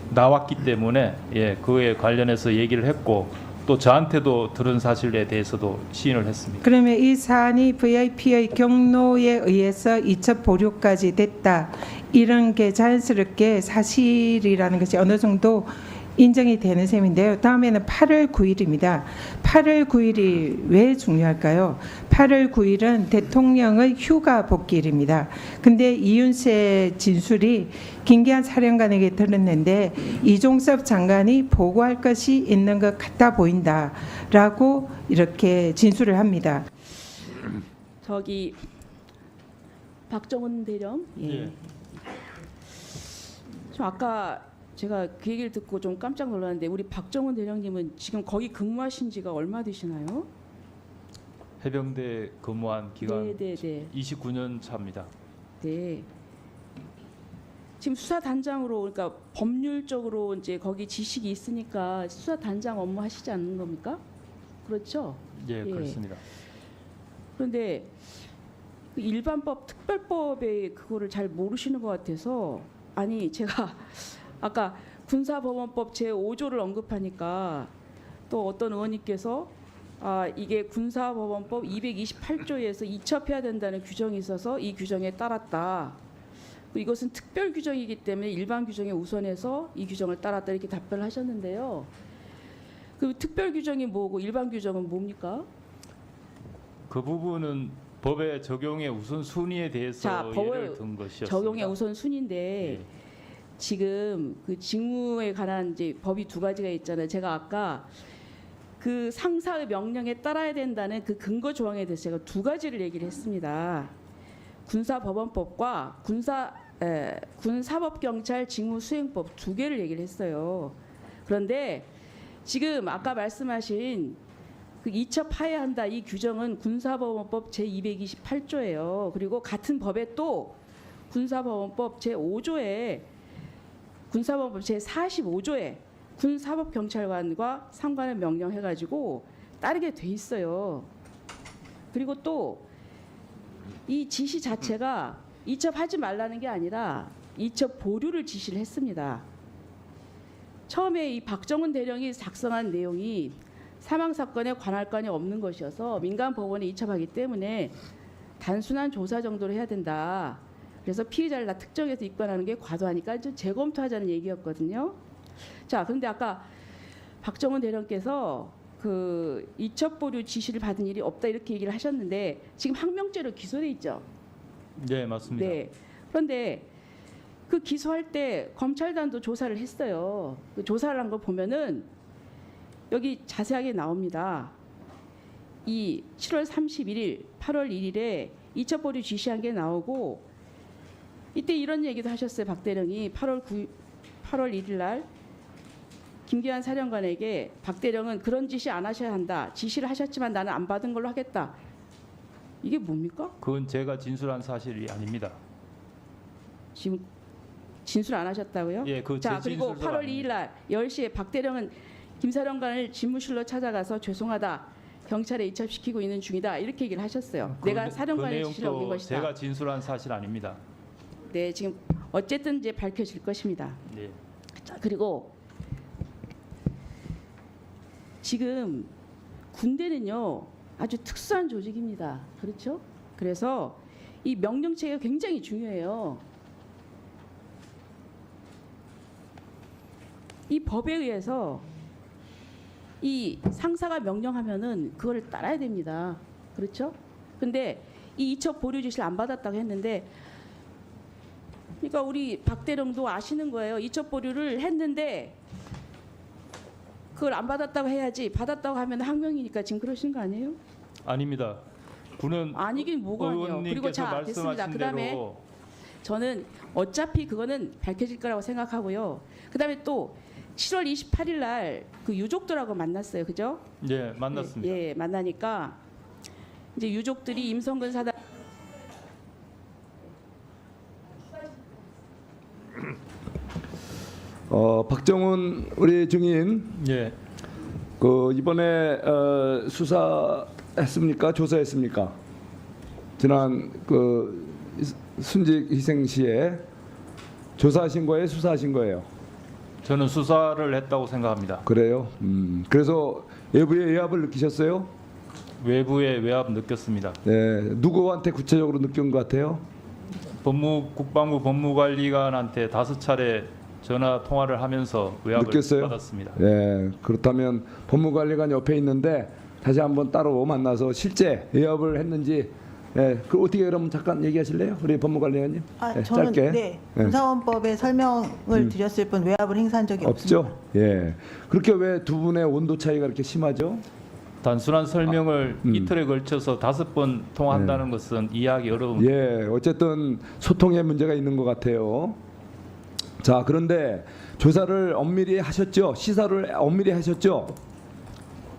나왔기 때문에 그에 관련해서 얘기를 했고 또 저한테도 들은 사실에 대해서도 시인을 했습니다. 그러면 이 사안이 VIP의 경로에 의해서 이첩 보류까지 됐다. 이런 게 자연스럽게 사실이라는 것이 어느 정도 인정이 되는 셈인데요. 다음에는 8월 9일입니다. 8월 9일이 왜 중요할까요? 8월 9일은 대통령의 휴가 복귀일입니다. 근데 이윤세 진술이 김기한 사령관에게 들었는데 이종섭 장관이 보고할 것이 있는 것 같아 보인다라고 이렇게 진술을 합니다. 박정훈 대령. 예. 좀 아까 제가 그 얘기를 듣고 좀 깜짝 놀랐는데 우리 박정훈 대령님은 지금 거기 근무하신 지가 얼마 되시나요? 해병대 근무한 기간 네. 29년 차입니다. 네. 지금 수사단장으로 그러니까 법률적으로 이제 거기 지식이 있으니까 수사단장 업무 하시지 않는 겁니까? 그렇죠? 예, 그렇습니다. 그런데 그 일반법, 특별법의 그거를 잘 모르시는 것 같아서 아니 제가 아까 군사법원법 제5조를 언급하니까 또 어떤 의원님께서 이게 군사법원법 228조에서 이첩해야 된다는 규정이 있어서 이 규정에 따랐다. 이것은 특별 규정이기 때문에 일반 규정에 우선해서 이 규정을 따랐다 이렇게 답변을 하셨는데요. 그 특별 규정이 뭐고 일반 규정은 뭡니까? 그 부분은 법의 적용의 우선순위에 대해서 예를 든 것이었습니다. 적용의 우선순위인데 지금 그 직무에 관한 이제 법이 두 가지가 있잖아요. 제가 아까 그 상사의 명령에 따라야 된다는 그 근거 조항에 대해서 제가 두 가지를 얘기를 했습니다. 군사법원법과 군사법경찰 직무수행법 두 개를 얘기를 했어요. 그런데 지금 아까 말씀하신 그 이첩하여야 한다 이 규정은 군사법원법 제228조예요. 그리고 같은 법에 또 군사법원법 제5조에 군사법원법 제45조에 군사법경찰관과 상관을 명령해가지고 따르게 돼 있어요. 그리고 또 이 지시 자체가 이첩하지 말라는 게 아니라 이첩 보류를 지시를 했습니다. 처음에 이 박정훈 대령이 작성한 내용이 사망 사건에 관할 건이 없는 것이어서 민간 법원에 이첩하기 때문에 단순한 조사 정도로 해야 된다. 그래서 피의자를 다 특정해서 입건하는 게 과도하니까 좀 재검토하자는 얘기였거든요. 자, 그런데 아까 박정훈 대령께서 그 이첩 보류 지시를 받은 일이 없다 이렇게 얘기를 하셨는데 지금 항명죄로 기소돼 있죠. 네, 맞습니다. 네. 그런데 그 기소할 때 검찰단도 조사를 했어요. 그 조사를 한 거 보면은 여기 자세하게 나옵니다. 이 7월 31일, 8월 1일에 이첩 보류 지시한 게 나오고 이때 이런 얘기도 하셨어요. 박 대령이 8월 1일 날 김기환 사령관에게 박 대령은 그런 지시 안 하셔야 한다. 지시를 하셨지만 나는 안 받은 걸로 하겠다. 이게 뭡니까? 그건 제가 진술한 사실이 아닙니다. 지금 진술 안 하셨다고요? 예, 그 자, 제 그리고 진술도 8월 아닙니다. 2일 날 10시에 박 대령은 김 사령관을 집무실로 찾아가서 죄송하다. 경찰에 이첩시키고 있는 중이다. 이렇게 얘기를 하셨어요. 내가 사령관의 지시를 어긴 것이다. 제가 진술한 사실 아닙니다. 네, 지금 어쨌든 이제 밝혀질 것입니다. 네. 자, 그리고 지금 군대는요 아주 특수한 조직입니다. 그렇죠? 그래서 이 명령체계가 굉장히 중요해요. 이 법에 의해서 이 상사가 명령하면은 그거를 따라야 됩니다. 그렇죠? 근데 이 이첩 보류 지시를 안 받았다고 했는데 그러니까 우리 박 대령도 아시는 거예요. 이첩 보류를 했는데 그걸 안 받았다고 해야지 받았다고 하면 항명이니까 지금 그러신 거 아니에요? 아닙니다. 군은 아니긴 뭐가 아니에요. 그리고 의원님께서 자 됐습니다. 말씀하신 그다음에 대로 저는 어차피 그거는 밝혀질 거라고 생각하고요. 그다음에 또 7월 28일 날 그 유족들하고 만났어요. 그죠? 예, 만났습니다. 예, 만나니까 이제 유족들이 임성근 사단 박정훈 우리 증인 예. 그 이번에 수사했습니까? 조사했습니까? 지난 그 순직 희생 시에 조사하신 거예요? 수사하신 거예요? 저는 수사를 했다고 생각합니다. 그래요? 그래서 외부의 외압을 느끼셨어요? 외부의 외압 느꼈습니다. 네. 누구한테 구체적으로 느낀 것 같아요? 국방부 법무관리관한테 5차례 전화 통화를 하면서 외압을 느꼈어요? 받았습니다. 네. 그렇다면 법무관리관 옆에 있는데 다시 한번 따로 만나서 실제 외압을 했는지 그 어떻게 그럼 잠깐 얘기하실래요? 우리 법무관리관님. 저는 짧게. 군사원법에 설명을 드렸을 뿐 외압을 행사한 적이 없습니다. 없죠? 예. 그렇게 왜 두 분의 온도 차이가 그렇게 심하죠? 단순한 설명을 이틀에 걸쳐서 5번 통화한다는 것은 이해하기 어려운. 예, 어쨌든 소통에 문제가 있는 것 같아요. 자, 그런데 조사를 엄밀히 하셨죠? 시사를 엄밀히 하셨죠?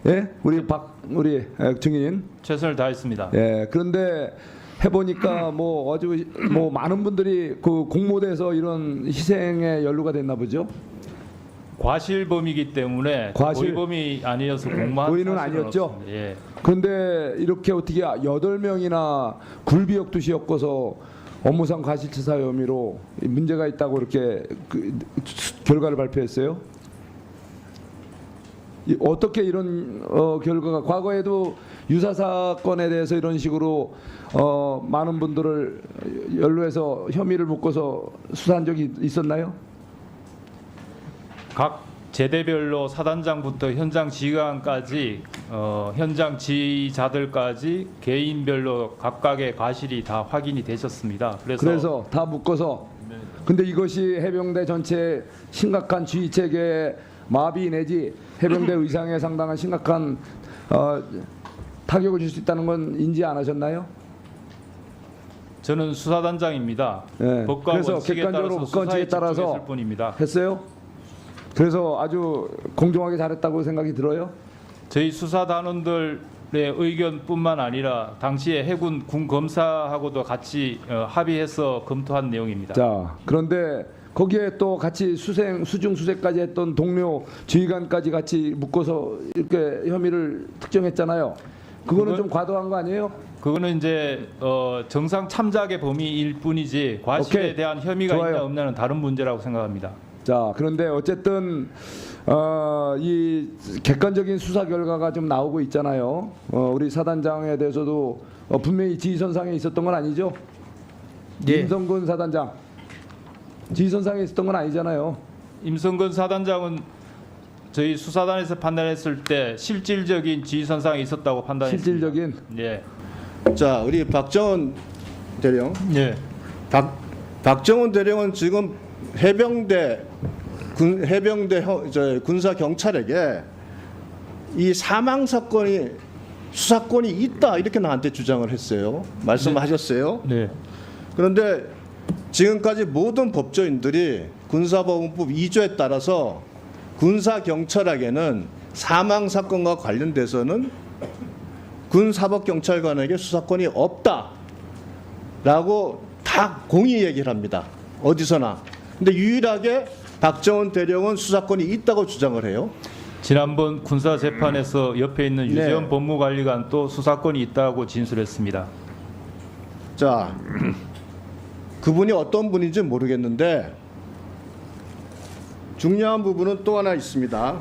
예, 우리 증인 최선을 다했습니다. 예, 그런데 해보니까 뭐 아주 뭐 많은 분들이 그 공모돼서 이런 희생에 연루가 됐나 보죠? 과실범이기 때문에 고의범이 아니어서 공모한 고의는 사실은 아니었죠? 없습니다. 예. 그런데 이렇게 어떻게 8명이나 굴비역두시 엮어서 업무상 과실치사 혐의로 문제가 있다고 이렇게 결과를 발표했어요? 어떻게 이런 결과가 과거에도 유사 사건에 대해서 이런 식으로 많은 분들을 연루해서 혐의를 묶어서 수사한 적이 있었나요? 각 제대별로 사단장부터 현장 지휘관까지 현장 지휘자들까지 개인별로 각각의 과실이 다 확인이 되셨습니다. 그래서 다 묶어서. 근데 이것이 해병대 전체 심각한 지휘 체계 마비 내지 해병대 의상에 상당한 심각한 타격을 줄 수 있다는 건 인지 안 하셨나요? 저는 수사단장입니다. 네. 법과 그래서 원칙에 객관적으로 따라서 원칙에 수사에 따라서 집중했을 뿐입니다. 했어요? 그래서 아주 공정하게 잘했다고 생각이 들어요? 저희 수사단원들의 의견뿐만 아니라 당시에 해군 군 검사하고도 같이 합의해서 검토한 내용입니다. 자, 그런데 거기에 또 같이 수중 수색까지 했던 동료 지휘관까지 같이 묶어서 이렇게 혐의를 특정했잖아요. 그거는 좀 과도한 거 아니에요? 그거는 이제 정상 참작의 범위일 뿐이지 과실에 오케이. 대한 혐의가 좋아요. 있냐 없냐는 다른 문제라고 생각합니다. 자, 그런데 어쨌든 이 객관적인 수사 결과가 좀 나오고 있잖아요. 우리 사단장에 대해서도 분명히 지휘선상에 있었던 건 아니죠? 예. 임성근 사단장 지휘선상에 있었던 건 아니잖아요. 임성근 사단장은 저희 수사단에서 판단했을 때 실질적인 지휘선상에 있었다고 판단했습니다. 실질적인? 예. 자, 우리 박정원 대령. 예. 박정원 대령은 지금 해병대 군사 경찰에게 이 사망 사건이 수사권이 있다 이렇게 나한테 주장을 했어요. 말씀하셨어요. 네. 그런데 지금까지 모든 법조인들이 군사법원법 2조에 따라서 군사 경찰에게는 사망 사건과 관련돼서는 군사법경찰관에게 수사권이 없다라고 다 공히 얘기를 합니다. 어디서나. 근데 유일하게 박정원 대령은 수사권이 있다고 주장을 해요. 지난번 군사 재판에서 옆에 있는 유재원 네. 법무관리관 또 수사권이 있다고 진술했습니다. 자, 그분이 어떤 분인지 모르겠는데 중요한 부분은 또 하나 있습니다.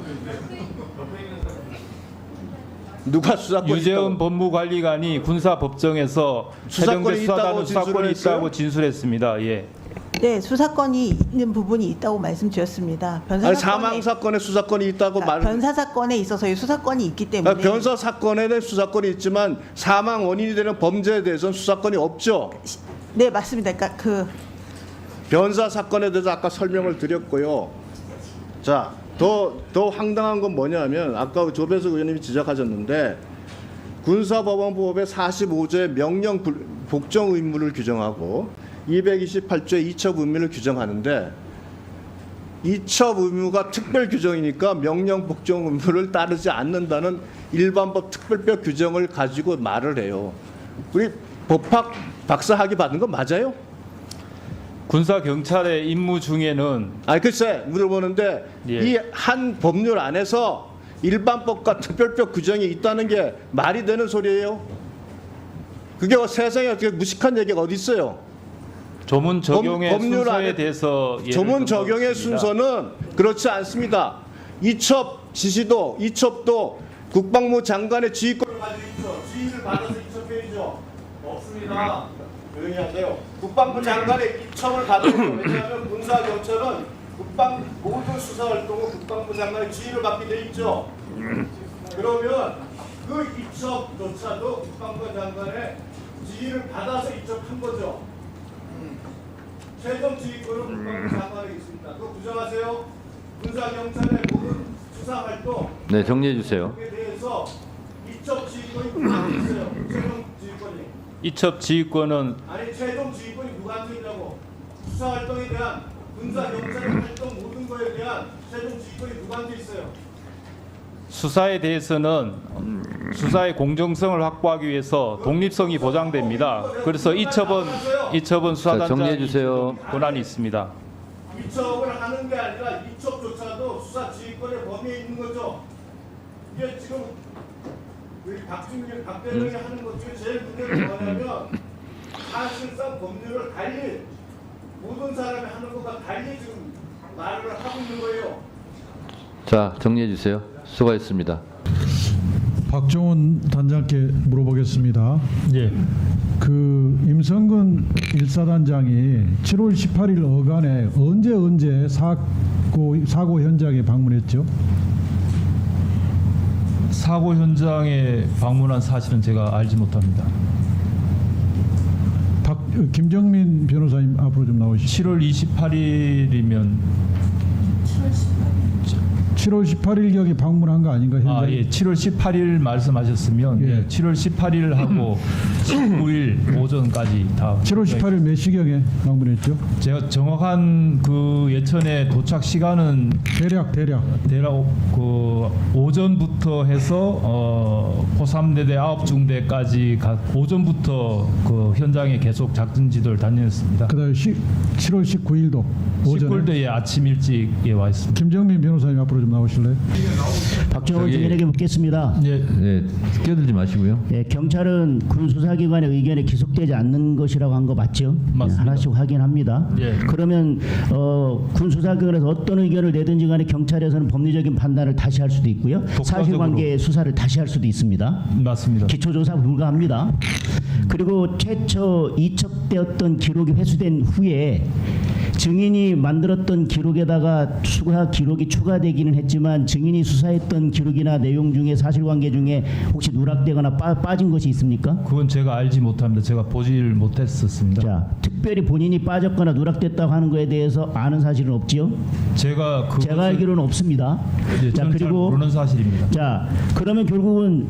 누가 수사권이 유재원 법무관리관이 군사법정에서 수사권이 해병대 수사단은 있다고 수사권이 진술을 있다고 진술했습니다. 예. 네, 수사권이 있는 부분이 있다고 말씀드렸습니다. 변사 아니, 사건에, 사망 사건에 수사권이 있다고 말. 변사 사건에 있어서의 수사권이 있기 때문에 변사 사건에 대해 수사권이 있지만 사망 원인이 되는 범죄에 대해서는 수사권이 없죠. 네, 맞습니다. 그러니까 그 변사 사건에 대해서 아까 설명을 드렸고요. 자, 더 황당한 건 뭐냐면 아까 조배석 의원님이 지적하셨는데 군사법원법의 45조의 명령 복종 의무를 규정하고 228조의 이첩 의무를 규정하는데 이첩 의무가 특별 규정이니까 명령 복종 의무를 따르지 않는다는 일반법 특별법 규정을 가지고 말을 해요. 우리 법학 박사 학위 받은 거 맞아요? 군사 경찰의 임무 중에는 글쎄 물어보는데 예. 이 한 법률 안에서 일반법과 특별법 규정이 있다는 게 말이 되는 소리예요? 그게 세상에 어떻게 무식한 얘기가 어디 있어요? 조문 적용의 법률 순서에 안에 대해서 조문 적용의 순서는 그렇지 않습니다. 이첩 지시도 이첩도 국방부 장관의 지휘권을 가지고 있죠. 지휘를 받아서 이첩해야죠. 없습니다. 조용히 하세요. 국방부 장관의 이첩을 받으죠. 왜냐하면 군사 경찰은 모든 수사 활동은 국방부 장관의 지휘를 받게 돼 있죠. 그러면 그 이첩조차도 국방부 장관의 지휘를 받아서 이첩한 거죠. 최종 지휘권은 국방부 장관에 있습니다. 그거 부정하세요? 군사 경찰의 모든 수사 활동 네, 정리해 주세요. 에 대해서 지휘권이 누구한테 있어요? 최종 지휘권이. 이첩 지휘권은 아니 최종 지휘권이 누구한테 있냐고. 수사 활동에 대한 군사 경찰의 활동 모든 거에 대한 최종 지휘권이 누구한테 있어요? 수사에 대해서는 수사의 공정성을 확보하기 위해서 독립성이 보장됩니다. 그래서 이첩은 수사단장의 권한이 있습니다. 이첩을 하는 게 아니라 이첩조차도 수사 지휘권의 범위에 있는 거죠. 이게 지금 우리 박대령이 하는 것 중에 제일 문제는 뭐냐면 사실상 법률을 달리 모든 사람이 하는 것과 달리 지금 말을 하고 있는 거예요. 자, 정리해 주세요. 수고하셨습니다. 박종훈 단장께 물어보겠습니다. 예. 그 임성근 1사단장이 7월 18일 어간에 언제 사고 현장에 방문했죠? 사고 현장에 방문한 사실은 제가 알지 못합니다. 김정민 변호사님 앞으로 좀 나오시죠. 7월 28일이면 7월 18일경에 방문한 거 아닌가 현장? 예. 7월 18일 말씀하셨으면 예. 7월 18일하고 19일 오전까지 다 7월 18일 몇 시경에 방문했죠? 제가 정확한 그 예천의 도착 시간은 대략 그 오전부터 해서 호삼대대 9중대까지 오전부터 그 현장에 계속 작전 지도를 다녔습니다. 그다음에 7월 19일도 오전에 19일도에 아침 일찍 와 있습니다. 김정민 변호사님 앞으로 좀 나오실래요? 박정훈 증인에게 묻겠습니다. 네, 끼어들지 마시고요. 예, 경찰은 군 수사기관의 의견에 기속되지 않는 것이라고 한 거 맞죠? 맞습니다. 하나씩 확인합니다. 예. 그러면 군 수사기관에서 어떤 의견을 내든지 간에 경찰에서는 법리적인 판단을 다시 할 수도 있고요. 사실관계 수사를 다시 할 수도 있습니다. 맞습니다. 기초조사 불가합니다. 그리고 최초 이첩되었던 기록이 회수된 후에 증인이 만들었던 기록에다가 수사 기록이 추가되기는 했지만 증인이 수사했던 기록이나 내용 중에 사실관계 중에 혹시 누락되거나 빠진 것이 있습니까? 그건 제가 알지 못합니다. 제가 보질 못했었습니다. 자, 특별히 본인이 빠졌거나 누락됐다고 하는 거에 대해서 아는 사실은 없지요? 제가 알기로는 없습니다. 예, 자, 저는 잘 그리고 모르는 사실입니다. 자, 그러면 결국은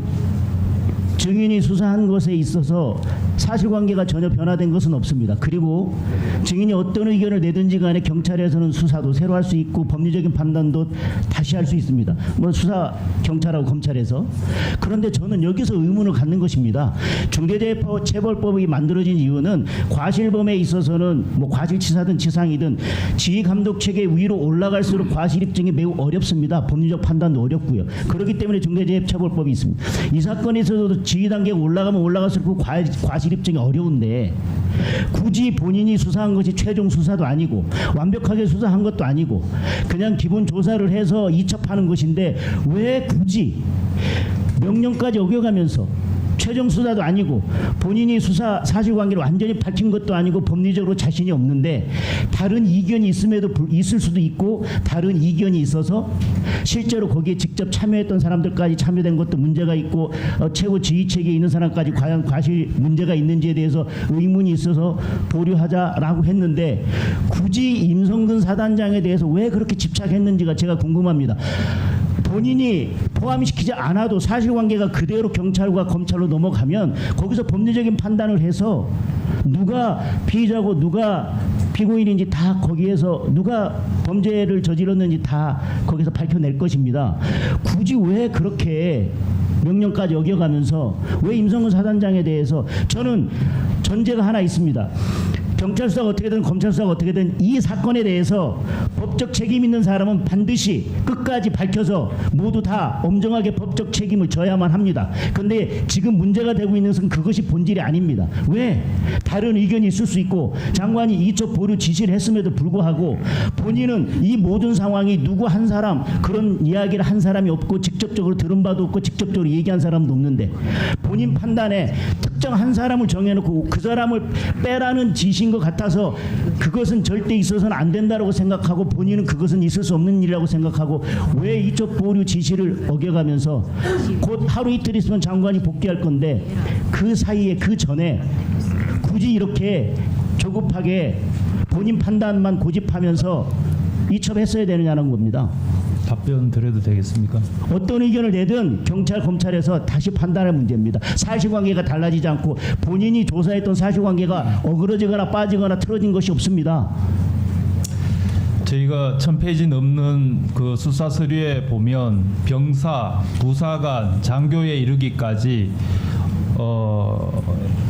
증인이 수사한 것에 있어서 사실관계가 전혀 변화된 것은 없습니다. 그리고 증인이 어떤 의견을 내든지 간에 경찰에서는 수사도 새로 할 수 있고 법리적인 판단도 다시 할 수 있습니다. 뭐 수사 경찰하고 검찰에서. 그런데 저는 여기서 의문을 갖는 것입니다. 중대재해처벌법이 만들어진 이유는 과실범에 있어서는 뭐 과실치사든 치상이든 지휘감독체계 위로 올라갈수록 과실 입증이 매우 어렵습니다. 법리적 판단도 어렵고요. 그렇기 때문에 중대재해처벌법이 있습니다. 이 사건에 있어서도 지휘 단계가 올라가면 올라갈수록 그 과실 입증이 어려운데 굳이 본인이 수사한 것이 최종 수사도 아니고 완벽하게 수사한 것도 아니고 그냥 기본 조사를 해서 이첩하는 것인데 왜 굳이 명령까지 어겨가면서 최종 수사도 아니고 본인이 수사 사실관계를 완전히 밝힌 것도 아니고 법리적으로 자신이 없는데 다른 이견이 있을 수도 있고 다른 이견이 있어서 실제로 거기에 직접 참여했던 사람들까지 참여된 것도 문제가 있고 최고 지휘체계에 있는 사람까지 과연 과실 문제가 있는지에 대해서 의문이 있어서 보류하자라고 했는데 굳이 임성근 사단장에 대해서 왜 그렇게 집착했는지가 제가 궁금합니다. 본인이 포함시키지 않아도 사실관계가 그대로 경찰과 검찰로 넘어가면 거기서 법리적인 판단을 해서 누가 피의자고 누가 피고인인지 다 거기에서 누가 범죄를 저질렀는지 다 거기서 밝혀낼 것입니다. 굳이 왜 그렇게 명령까지 어겨가면서 왜 임성근 사단장에 대해서 저는 전제가 하나 있습니다. 경찰 수사가 어떻게든 검찰 수사가 어떻게든 이 사건에 대해서 법적 책임 있는 사람은 반드시 끝까지 밝혀서 모두 다 엄정하게 법적 책임을 져야만 합니다. 그런데 지금 문제가 되고 있는 것은 그것이 본질이 아닙니다. 왜? 다른 의견이 있을 수 있고 장관이 이첩 보류 지시를 했음에도 불구하고 본인은 이 모든 상황이 누구 한 사람 그런 이야기를 한 사람이 없고 직접적으로 들은 바도 없고 직접적으로 얘기한 사람도 없는데 본인 판단에 특정 한 사람을 정해놓고 그 사람을 빼라는 지시인 것 같아서 그것은 절대 있어서는 안 된다고 생각하고 본인은 그것은 있을 수 없는 일이라고 생각하고 왜 이쪽 보류 지시를 어겨가면서 곧 하루 이틀 있으면 장관이 복귀할 건데 그 사이에 그 전에 굳이 이렇게 조급하게 본인 판단만 고집하면서 이첩했어야 되느냐는 겁니다. 답변 드려도 되겠습니까? 어떤 의견을 내든 경찰 검찰에서 다시 판단할 문제입니다. 사실관계가 달라지지 않고 본인이 조사했던 사실관계가 어그러지거나 빠지거나 틀어진 것이 없습니다. 저희가 1000페이지 넘는 그 수사 서류에 보면 병사, 부사관, 장교에 이르기까지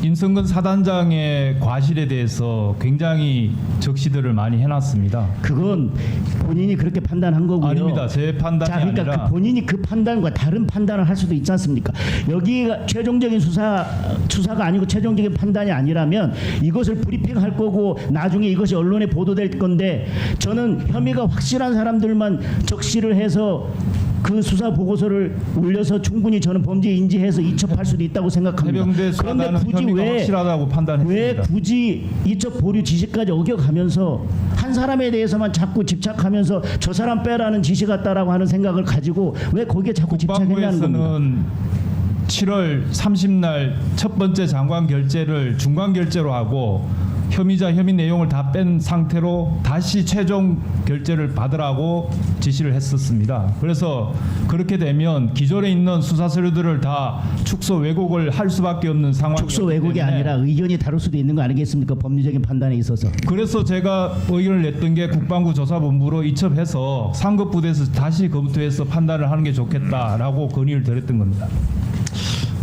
임성근 사단장의 과실에 대해서 굉장히 적시들을 많이 해놨습니다. 그건 본인이 그렇게 판단한 거고요. 아닙니다. 제 판단이 그러니까 아니라 본인이 그 판단과 다른 판단을 할 수도 있지 않습니까? 여기가 최종적인 수사가 아니고 최종적인 판단이 아니라면 이것을 브리핑할 거고 나중에 이것이 언론에 보도될 건데 저는 혐의가 확실한 사람들만 적시를 해서 그 수사 보고서를 올려서 충분히 저는 범죄 인지해서 이첩할 수도 있다고 생각합니다. 해병대 수사단은 혐의가 확실하다고 판단했습니다. 왜 굳이 이첩 보류 지시까지 어겨가면서 한 사람에 대해서만 자꾸 집착하면서 저 사람 빼라는 지시 같다라고 하는 생각을 가지고 왜 거기에 자꾸 집착했냐는 겁니다. 국방부에서는 7월 30날 첫 번째 장관 결재를 중간 결재로 하고 혐의 내용을 다 뺀 상태로 다시 최종 결재를 받으라고 지시를 했었습니다. 그래서 그렇게 되면 기존에 있는 수사 서류들을 다 축소 왜곡을 할 수밖에 없는 상황이기 때문에 축소 왜곡이 아니라 의견이 다를 수도 있는 거 아니겠습니까? 법리적인 판단에 있어서. 그래서 제가 의견을 냈던 게 국방부 조사본부로 이첩해서 상급 부대에서 다시 검토해서 판단을 하는 게 좋겠다라고 건의를 드렸던 겁니다.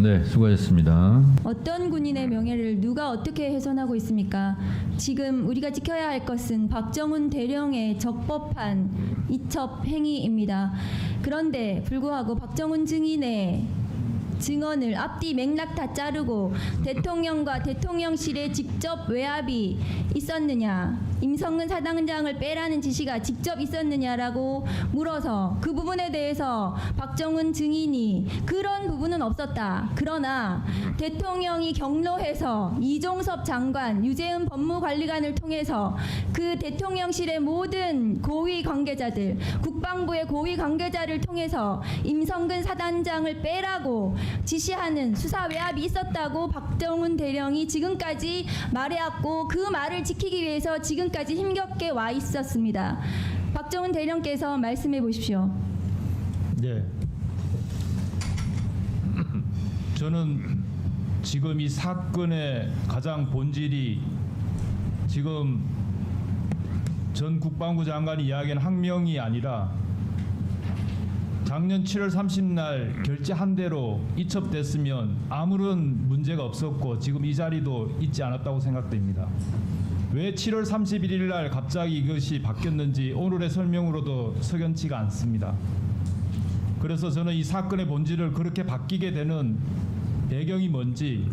네, 수고하셨습니다. 어떤 군인의 명예를 누가 어떻게 훼손하고 있습니까? 지금 우리가 지켜야 할 것은 박정훈 대령의 적법한 이첩 행위입니다. 그런데 불구하고 박정훈 증인의 증언을 앞뒤 맥락 다 자르고 대통령과 대통령실에 직접 외압이 있었느냐, 임성근 사단장을 빼라는 지시가 직접 있었느냐라고 물어서 그 부분에 대해서 박정훈 증인이 그런 부분은 없었다. 그러나 대통령이 경로해서 이종섭 장관, 유재은 법무관리관을 통해서 그 대통령실의 모든 고위 관계자들, 국방부의 고위 관계자를 통해서 임성근 사단장을 빼라고 지시하는 수사 외압이 있었다고 박정훈 대령이 지금까지 말해왔고 그 말을 지키기 위해서 지금까지 힘겹게 와 있었습니다. 박정훈 대령께서 말씀해 보십시오. 네. 저는 지금 이 사건의 가장 본질이 지금 전 국방부 장관이 이야기한 항명이 아니라 작년 7월 30날 결재한 대로 이첩됐으면 아무런 문제가 없었고 지금 이 자리도 있지 않았다고 생각됩니다. 왜 7월 31일 날 갑자기 이것이 바뀌었는지 오늘의 설명으로도 석연치가 않습니다. 그래서 저는 이 사건의 본질을 그렇게 바뀌게 되는 배경이 뭔지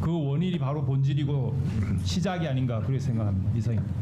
그 원인이 바로 본질이고 시작이 아닌가 그렇게 생각합니다. 이상입니다.